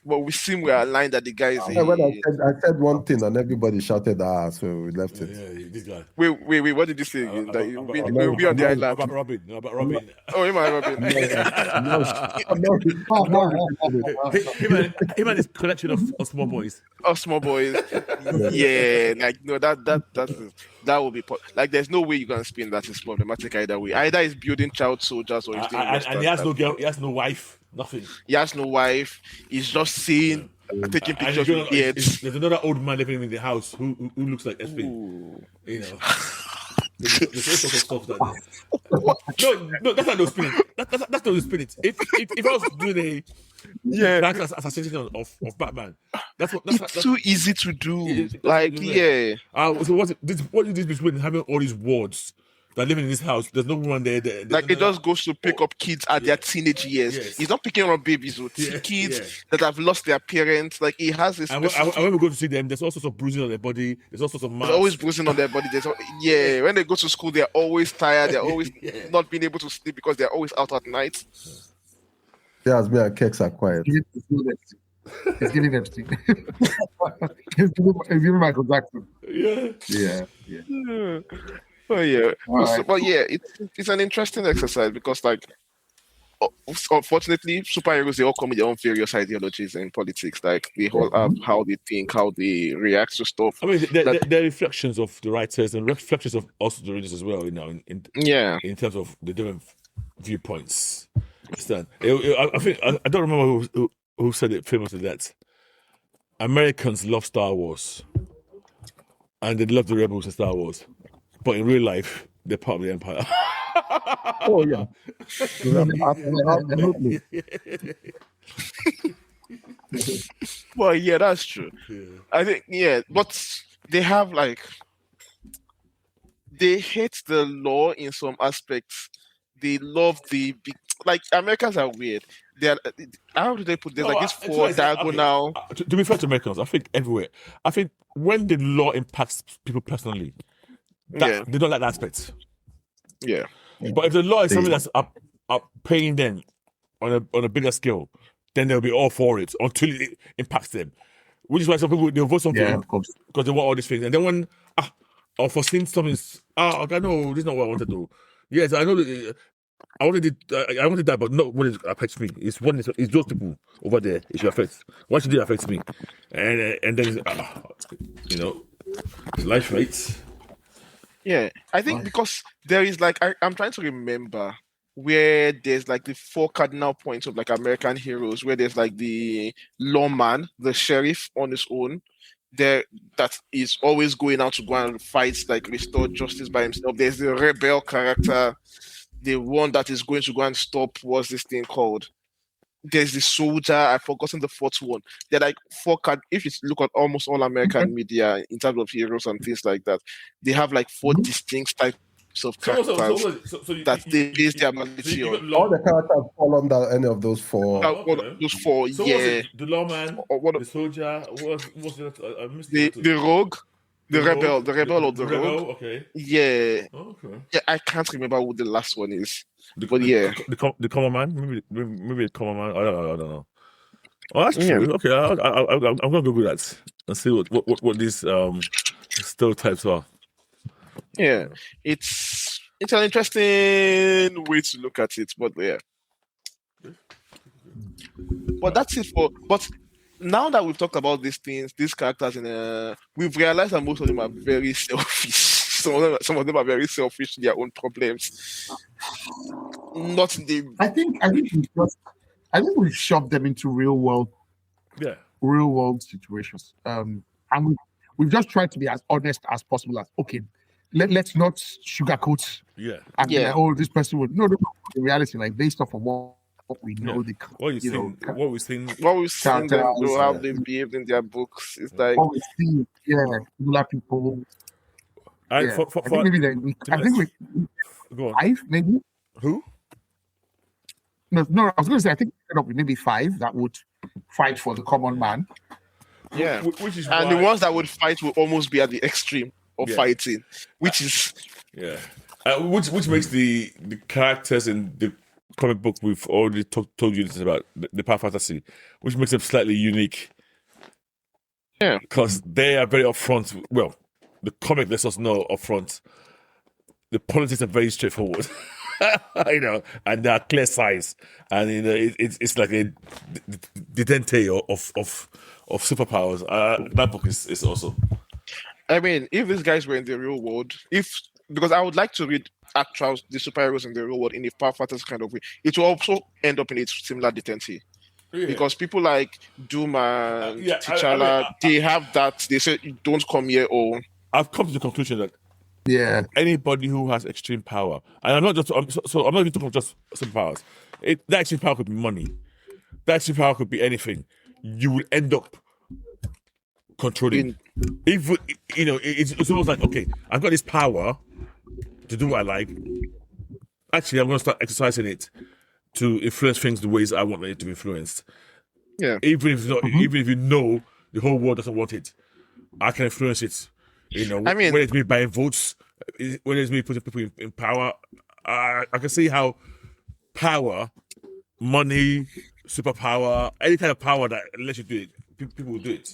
but we seem we're aligned that the guy is. When I said one thing and everybody shouted, so we left it. Yeah, this guy. Wait, what did you say again? We'll be on the island. About Robin. Oh, him and Robin. Him and his collection of small boys. Small boys. Yeah, like no, that would be like. There's no way you're gonna spin that is problematic either way. Either he's building child soldiers or he's doing and he has no girl. He has no wife. Nothing. He has no wife. He's just seeing, taking pictures with kids. There's another old man living in the house who looks like SP. You know. There's all sorts of stuff that. No, that's not no spirit. That's not the spirit. If I was doing a assassination of Batman, it's too easy to do. So what is this between having all these wards that living in this house? There's no one there. Like it just goes to pick up kids at their teenage years. Yes. He's not picking up babies or kids that have lost their parents. Like he has this. And when we go to see them, there's all sorts of bruising on their body. There's all sorts of marks. There's always bruising on their body. When they go to school, they're always tired. They're always not being able to sleep because they're always out at night. Yeah, me and Kex are quiet. He's giving everything. He's giving Michael Jackson. Yeah. Oh yeah, right. But yeah, it's an interesting exercise because, like, unfortunately, superheroes they all come with their own various ideologies in politics. Like they all have how they think, how they react to stuff. I mean, they're reflections of the writers and reflections of also the readers as well. You know, in terms of the different viewpoints. Understand? I think I don't remember who said it famously that Americans love Star Wars and they love the rebels in Star Wars. But in real life, they're part of the Empire. Oh, yeah. Absolutely. Well, yeah, that's true. Yeah. I think, but they have, they hate the law in some aspects. They love Americans are weird. How do they put this? This four diagonal. To be fair to Americans, I think everywhere. I think when the law impacts people personally, they don't like that aspect. Yeah. But if the law is something that's up paying them on a bigger scale, then they'll be all for it until it impacts them. Which is why some people they'll vote something because they want all these things. And then when or for seeing something, okay, no, this is not what I want to do. Yes, I know that I wanted that, but not when it affects me. It's those people over there it should affect. Why should it affect me? And then it's life rates. Yeah, I think because there is I'm trying to remember where there's like the 4 cardinal points of like American heroes, where there's like the lawman, the sheriff on his own, there that is always going out to go and fight, like restore justice by himself. There's the rebel character, the one that is going to go and stop what's this thing called. There's the soldier. I've forgotten the 4th one. They're like 4 card. If you look at almost all American media in terms of heroes and things like that, they have like 4 distinct types of characters that they base their ability on. All the characters fall under any of those 4. Those 4, So yeah. the lawman, the soldier, what's the rogue, the rebel or the rogue. Okay. Yeah. Okay. Yeah, I can't remember what the last one is. The common man, maybe the common man. I don't know. Oh, that's true. Okay, I'm gonna Google that and see what these stereotypes are. Yeah, it's an interesting way to look at it, but yeah. But that's it for. But now that we've talked about these things, these characters, we've realized that most of them are very selfish. Some of them are very selfish in their own problems. Not the. I think we shoved them into real world situations. And we've just tried to be as honest as possible. As okay, let's not sugarcoat. Yeah. And be like, oh, this person would no. The reality, like based off of what we know, what we've seen, how they behaved in their books. It's like what we see, similar people. I think maybe go on. 5, maybe. Who? No, I was going to say I think maybe 5 that would fight for the common man. Yeah, which is and the ones that would fight will almost be at the extreme of fighting, which is which makes the characters in the comic book we've already told you this about the Power Fantasy, which makes them slightly unique. Yeah, because they are very upfront. Well, the comic lets us know upfront. The politics are very straightforward, and they are clear size, and it's like a detente of superpowers. That book is awesome. I mean, if these guys were in the real world, because I would like to read the superheroes in the real world in a Power Fantasy kind of way, it will also end up in a similar detente. Yeah. Because people like Doom and T'Challa, they have that. They say, "Don't come here." Or I've come to the conclusion that anybody who has extreme power, and I'm not even talking just superpowers. That extreme power could be money. That extreme power could be anything. You will end up controlling. It's almost like, okay, I've got this power to do what I like. Actually, I'm going to start exercising it to influence things the ways I want it to be influenced. Yeah. Even if you know the whole world doesn't want it, I can influence it. I mean, when it's me buying votes, when it's me putting people in power, I can see how power, money, superpower, any kind of power that lets you do it, people will do it.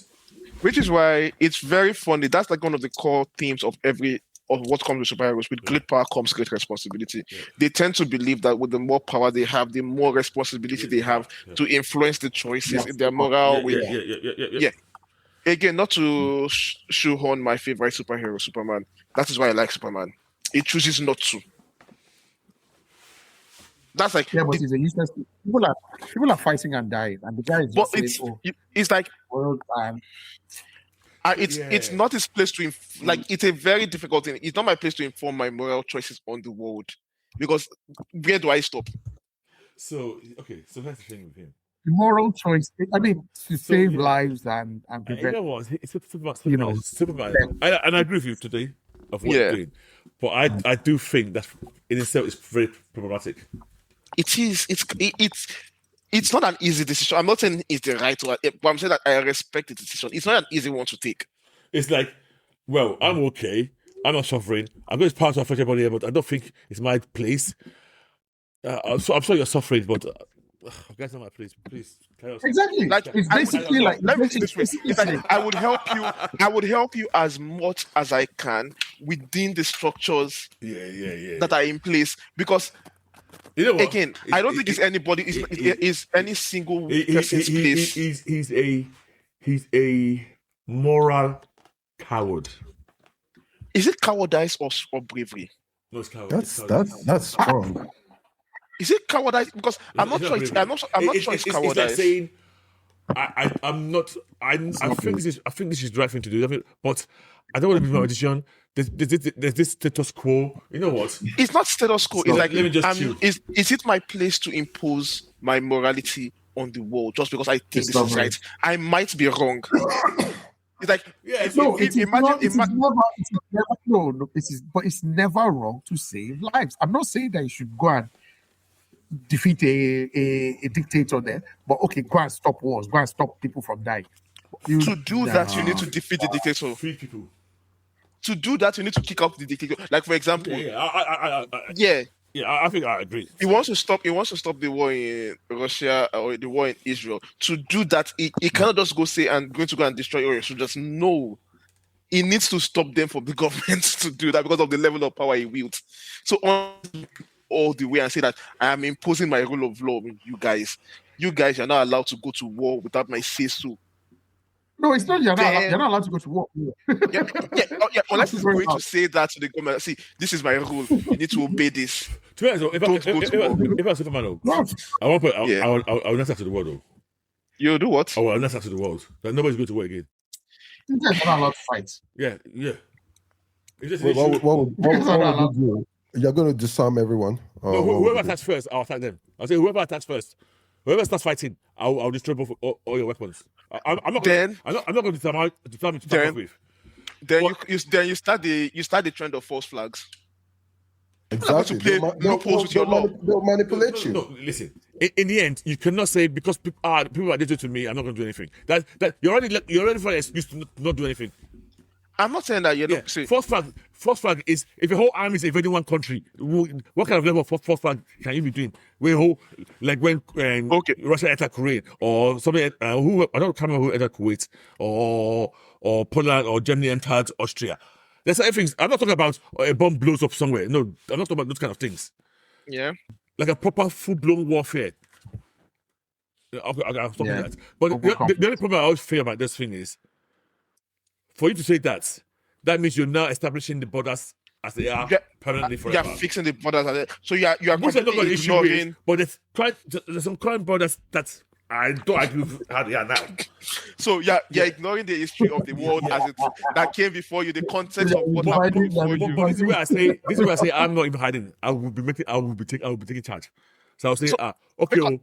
Which is why it's very funny. That's like one of the core themes of what comes with superheroes. With great power comes great responsibility. Yeah. They tend to believe that with the more power they have, the more responsibility they have to influence the choices in their moral way. Yeah. Again, not to shoehorn my favorite superhero, Superman. That is why I like Superman. It chooses not to. That's like but it's a useless. People are fighting and dying, and the guy is just it's like world time. It's not his place to it's a very difficult thing. It's not my place to inform my moral choices on the world, because where do I stop? So that's the thing with him. The moral choice. I mean, to save lives and prevent. You know what? It's Superman. And I agree with you today of what you're doing, but I do think that in itself is very problematic. It is. It's not an easy decision. I'm not saying it's the right one, but I'm saying that I respect the decision. It's not an easy one to take. It's like, well, I'm okay. I'm not suffering. I'm going to pass off everybody here, but I don't think it's my place. I'm sure you're suffering, but guys, not my place. Please, exactly. Like it's basically like. Let me say this way. It's like I would help you as much as I can within the structures that are in place, because. You know what? Again, I don't think it's anybody. It's any single person's place. He's a moral coward. Is it cowardice or bravery? No, it's coward. That's strong. Is it cowardice? Because I'm not sure. I'm not sure it's cowardice. It's like saying, I'm not. I think this is the right thing to do. But I don't want to be my magician. There's this status quo. You know what? It's not status quo. It's like, let me just chill. Is it my place to impose my morality on the world just because I think this is right? I might be wrong. It's like, but it's never wrong to save lives. I'm not saying that you should go and defeat a dictator there, but okay, go and stop wars, go and stop people from dying. To do that, you need to defeat the dictator. Free people. To do that, you need to kick out the dictator. Like, for example, I think I agree. He wants to stop the war in Russia or the war in Israel. To do that, he cannot just go say I'm going to go and destroy Israel. So just no. He needs to stop them from the government to do that because of the level of power he wields. So all the way and say that I am imposing my rule of law on you guys. You guys are not allowed to go to war without my say so. No, it's not. You're not allowed to go to war. Unless he's going to say that to the government. See, this is my rule. You need to obey this. To be honest, if I'm Superman, I will not have to the world though. You do what? I will not have to the world. That nobody's going to war again. You're not allowed to fight. Yeah. What would you do? You're going to disarm everyone. No, whoever attacks first, I'll attack them. I'll say whoever attacks first. Whoever starts fighting, I'll destroy both all your weapons. I'm not going to determine to start with. Then you start the trend of false flags. Exactly. They'll manipulate you. No, listen. In the end, you cannot say because people are addicted to me, I'm not going to do anything. That you're already for an excuse to not do anything. I'm not saying that. False flag is if a whole army is invading one country. What kind of level of false flag can you be doing? When Russia attacked Korea or something. I don't remember who attacked Kuwait or Poland or Germany entered Austria. There's other things. I'm not talking about a bomb blows up somewhere. No, I'm not talking about those kind of things. Yeah, like a proper full-blown warfare. I'll stop that. But the only problem I always feel about this thing is, for you to say that means you're now establishing the borders as they are permanently forever. You're fixing the borders. So you are not going to issue with, but there's some current borders that I don't agree with how they are now. So you're ignoring the history of the world that came before you, the context of what happened before you. But this is where I say I'm not even hiding. I will be taking charge. So I'll say, okay,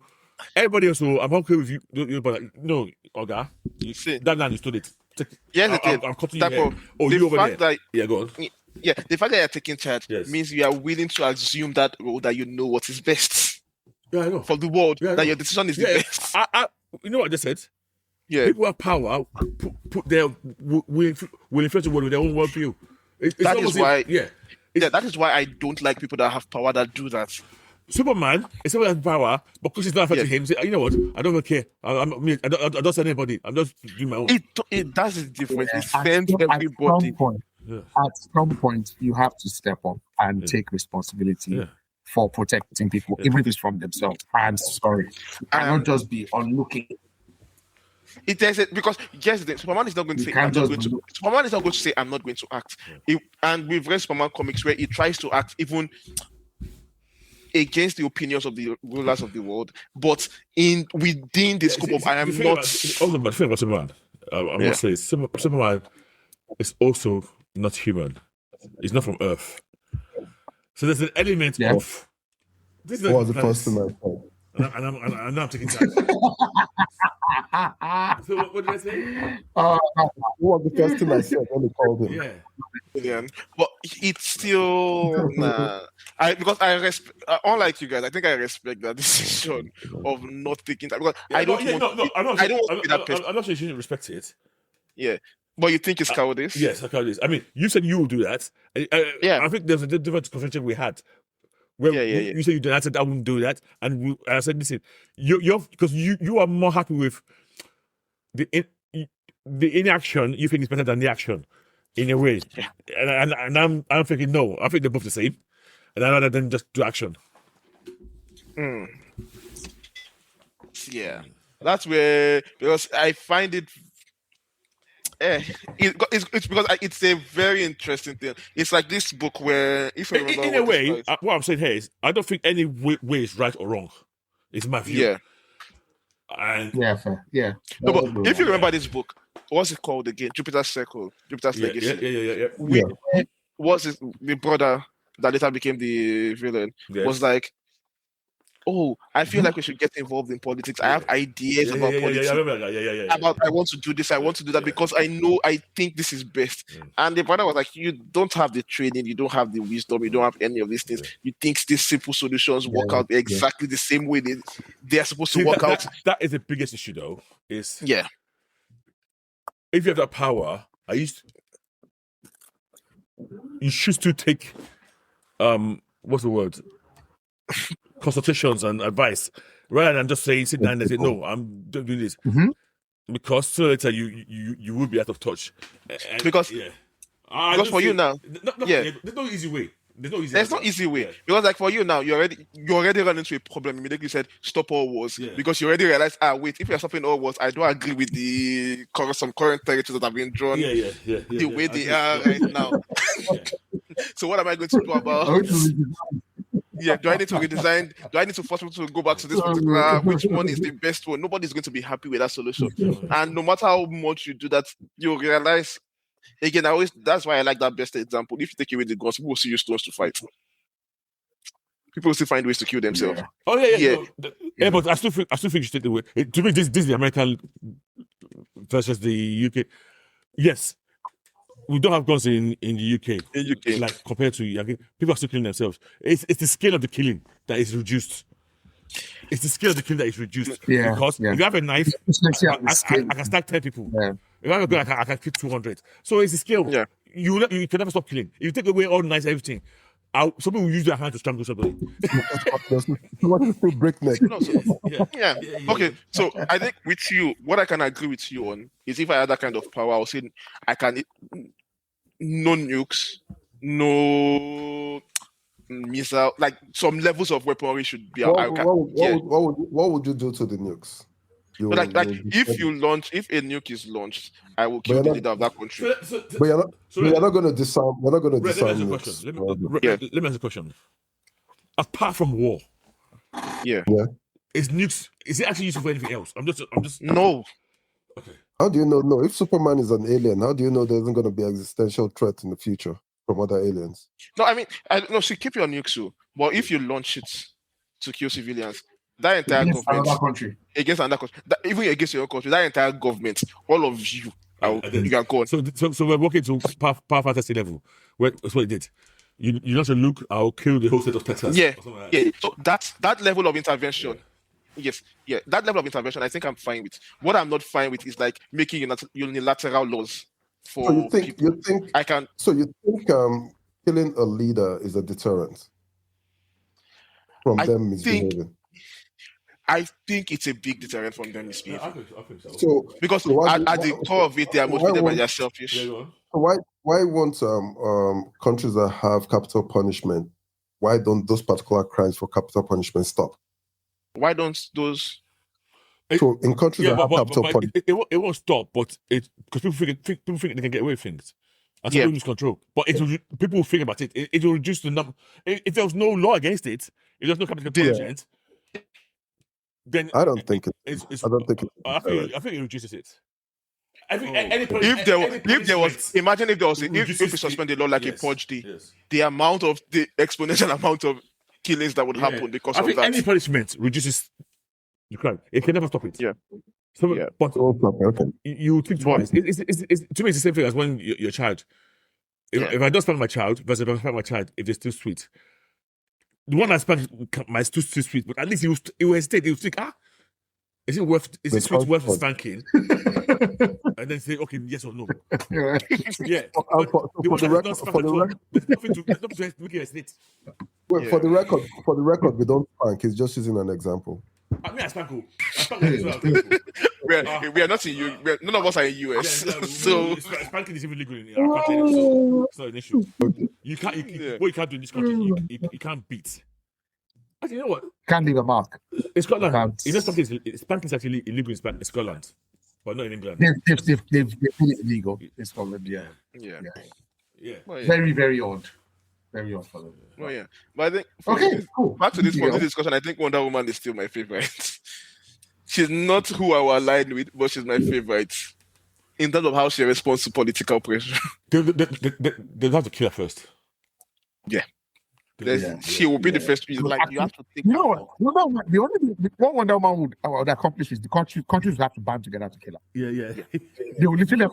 everybody else, I'm okay with you, but no, Oga, that man understood it. Yes, I'm cutting you here. You over there. Go on. Yeah, the fact that you're taking charge means you are willing to assume that that you know what is best. Yeah, I know. For the world, that your decision is the best. You know what I just said? Yeah. People have power, will influence the world with their own worldview. That is why I don't like people that have power that do that. Superman is someone that has power, but because it's not affecting him, say, you know what? I don't even care. I don't send anybody. I'm just doing my own. It does a difference. It sends everybody. At some point, you have to step up and take responsibility for protecting people, even if it's from themselves. I'm sorry. I don't just be onlooking. It does it because Superman is not going to say I'm not going to. Superman is not going to say I'm not going to act. And we've read Superman comics where he tries to act even against the opinions of the rulers of the world, but within the scope of I am not. The thing about Superman, I must say, Superman is also not human. He's not from Earth. So there's an element of. This is the first thing I thought. And now I'm taking time. So what did I say? What was the first thing I said when they called him? Yeah. But it's still because I respect. Unlike you guys, I think I respect that decision of not taking time because I don't want. I'm not sure you shouldn't respect it. Yeah. But you think it's cowardice? Yes, cowardice. I mean, you said you will do that. I think there's a different conversation we had. You said you did. I said I wouldn't do that, and I said, listen, because you are more happy with the inaction. You think is better than the action, in a way. Yeah. And I'm thinking no. I think they're both the same, and I'd rather than just do action. Yeah, that's where because I find it. it's because it's a very interesting thing. It's like this book where, if you remember, In a way, what I'm saying here is, I don't think any way is right or wrong. It's my view. yeah. And Yeah, fair. Yeah. No, but if you remember this book, what's it called again? Jupiter's Circle, Jupiter's Legacy. Yeah. Was it the brother that later became the villain? Yes. Was like, oh, I feel like we should get involved in politics. I have ideas about politics. About I want to do this, I want to do that because I think this is best. And the brother was like, you don't have the training, you don't have the wisdom, you don't have any of these things. You think these simple solutions work out exactly the same way they are supposed to work out. That is the biggest issue, though. Is if you have that power, you choose to take what's the word? Consultations and advice, rather than just saying sit down and say, no, I'm doing this. Because so later you will be out of touch. Because for you now, there's no easy way. There's no easy way. Because like for you now, you already run into a problem. Immediately said stop all wars because you already realized, wait, if you're stopping all wars, I don't agree with some current territories that have been drawn the way they are right now. So what am I going to do about? Do I need to redesign? Do I need to force people to go back to this particular? Which one is the best one? Nobody's going to be happy with that solution. And no matter how much you do that, you realize. Again, that's why I like that best example. If you take away the guns, people will still use stones to fight. People will still find ways to kill themselves. But I still think you should take the way. To me, this is the American versus the UK. Yes, we don't have guns in the UK. In UK, like compared to people are still killing themselves. It's the scale of the killing that is reduced. It's the scale of the killing that is reduced. Because if you have a knife, I can stack 10 people. If I have a gun, I can kill 200. So it's the scale. You can never stop killing. If you take away all knives, everything, somebody will use their hand to strangle somebody. What is the breakneck? Okay, so I think with you, what I can agree with you on is if I had that kind of power, I would say I can no nukes, no missile, like some levels of weaponry should be. What would you do to the nukes? But if a nuke is launched, I will kill the leader of that country. But you're not going to disarm. We're not going to disarm nukes. Let me ask a question. Apart from war, is nukes? Is it actually used for anything else? I'm just. No. Okay. How do you know? No, if Superman is an alien, how do you know there isn't going to be existential threat in the future from other aliens? No, I mean, so keep your nukes, but if you launch it to kill civilians, that entire government against another country, even against your own country, that entire government, all of you, you can go on. So we're working to power fantasy level. That's what it did. You launch a nuke, I'll kill the whole state of Texas. So that level of intervention. That level of intervention, I think I'm fine with. What I'm not fine with is like making unilateral laws for people. You think killing a leader is a deterrent from them misbehaving? I think it's a big deterrent from them misbehaving. I think so. Because at the core of it, they are motivated by their selfish. Why won't countries that have capital punishment? Why don't those particular crimes for capital punishment stop? Why don't those? So in countries that have capital punishment, it won't stop. But because people think they can get away with things. That's lose control. But people will think about it. It will reduce the number. If there was no law against it, if there's no capital punishment, then I don't think it. I think it reduces it. I think if we suspend the law like a purge the amount of the exponential amount of killings that would happen because of that. I think any punishment reduces the crime. It can never stop it. But you think twice. To me, it's the same thing as when you're a child. If I don't spank my child versus if I spank my child, if they're still sweet. The one I spank might still sweet, but at least he will hesitate. He will think, is it sweet worth spanking? And then say, okay, yes or no. For the record, we don't spank. He's just using an example. I mean, I spank we are not in U. None of us are in US. So spanking is even legal in our country. So it's not an issue. What you can't do in this country, you can't beat. Actually, you know what? Can't leave a mark. In Scotland, spanking is actually illegal in Scotland. but not in England. They've made it illegal. It's Scotland, yeah. Yeah. Well, yeah. Very, very odd. Very odd for them. Well, yeah. But I think Cool. back to this discussion, I think Wonder Woman is still my favorite. She's not who I will align with, but she's my favorite in terms of how she responds to political pressure. They have to kill her first. Yeah. She will be the first. Like, you have to think. You know what? What Wonder Woman would accomplish is the countries would have to band together to kill her. Yeah. They will literally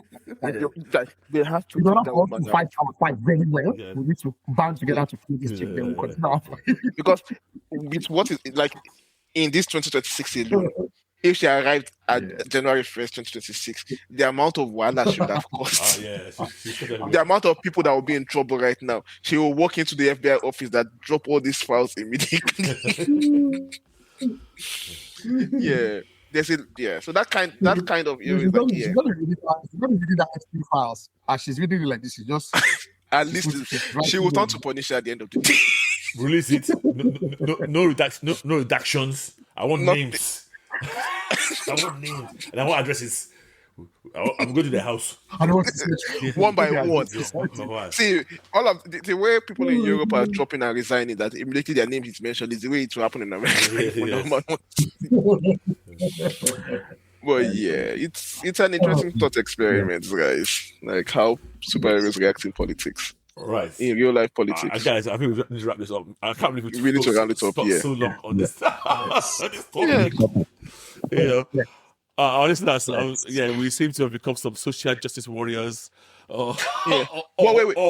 they have to. We don't have to fight our fight very well. Yeah. We need to band together to kill this chick. They will continue our fight. Because with what is like in this 2026 alone, if she arrived at January 1st, 2026, the amount of wahala she would have caused. The amount of people that will be in trouble right now. She will walk into the FBI office that drop all these files immediately. So that kind of she's not reading that SP files. As she's reading it like this, she's just at least she will turn to Punisher at the end of the day. Release it. No redactions. I want names. I want names and I want addresses. I'm going to the house. I don't want to one by one. See, all of the way people in Europe are dropping and resigning, that immediately their name is mentioned, is the way it will happen in America. But it's an interesting thought experiment, guys. Like how superheroes react in politics. Right. In real life politics. Guys, I think we need to wrap this up. I can't believe we need to round it up. So long on this. Our listeners, we seem to have become some social justice warriors. Wait.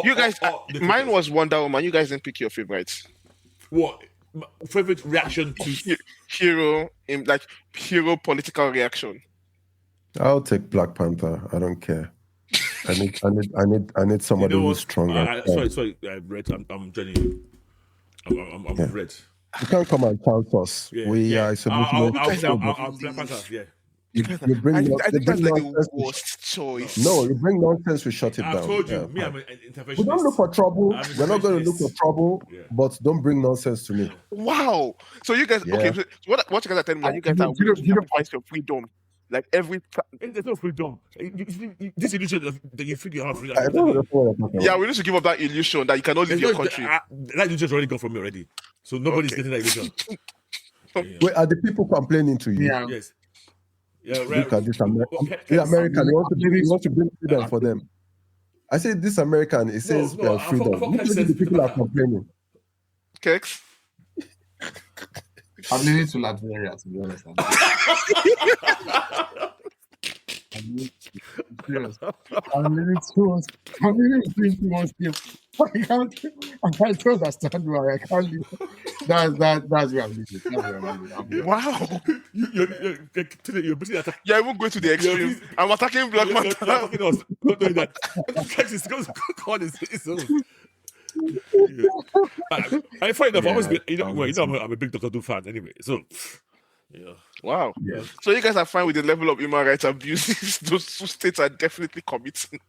You guys, mine was Wonder Woman. You guys didn't pick your favorites. What? Favorite reaction to hero political reaction? I'll take Black Panther. I don't care. I need somebody who's stronger. Sorry, Brett. I'm joining you. I'm Brett. You can't come and count us. Yeah, we are I'll Black Panther. Yeah. You bring I think that's like the worst choice. No, you bring nonsense, we shut it down. I told you, me, I'm an interventionist. We don't look for trouble. We're not going to look for trouble, but don't bring nonsense to me. Wow. So you guys, okay, so what you guys are telling me, you guys are willing to fight for freedom. Like every there's no freedom. This illusion that you feel you have freedom. We need to give up that illusion that you cannot leave your country. That illusion's already gone from me already. So nobody's getting that illusion. Wait, are the people complaining to you? Yeah. Yes. Yeah, look at this American. You want to bring freedom for them. I say this American, it says freedom. The people are complaining. Kex? I'm leaning to Liberia, to be honest. I'm leaning to I can't understand why I can't leave. That's where I'm leaving. Wow. You're basically attacking. Yeah, I won't go to the extreme. I'm attacking Black Panther. Not doing that. Kex is going to call his own. I find enough. Always I'm a big Dr. Doom fan anyway. So, wow. Yeah. So you guys are fine with the level of human rights abuses those two states are definitely committing.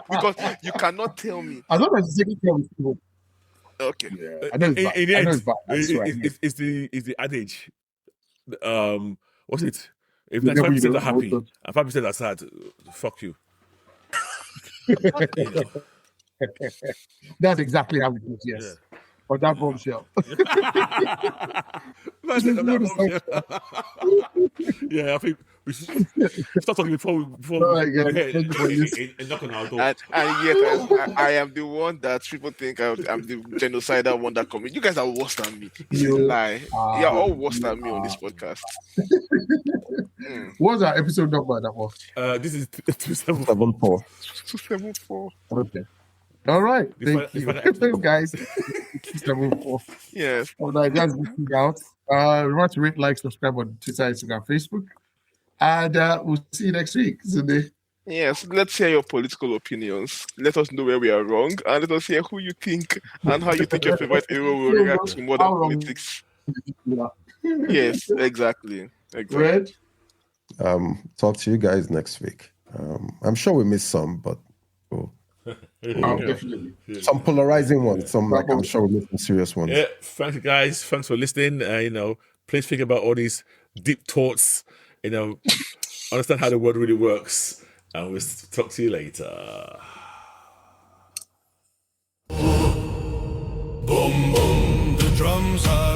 Because you cannot tell me. I don't know if taking care of people. Okay. Yeah. I know it's bad. It's the adage. What's it? If 95% are happy and 5% are sad, fuck you. That's exactly how it is, yes. Yeah. Or that bombshell. Yeah, I think we should start talking before knock on our door. And yet, I am the one that people think I'm the genocidal one that comes. You guys are worse than me. It's a lie. You're all worse than me on this podcast. What's our episode number that was? This is 274. 274. Okay. All right. Thank you, guys. 274. Yes. All right, guys, looking out. Remember to rate, like, subscribe on Twitter, Instagram, Facebook. And we'll see you next week. Yes, let's hear your political opinions. Let us know where we are wrong, and let us hear who you think and how you think your favorite hero will react to modern politics. Yes, exactly. Red? Talk to you guys next week. I'm sure we missed some, but definitely. Some polarizing ones. Some I'm sure we missed some serious ones. Yeah, thank you guys. Thanks for listening. Please think about all these deep thoughts. understand how the world really works. And we'll talk to you later. Boom, boom, the drums are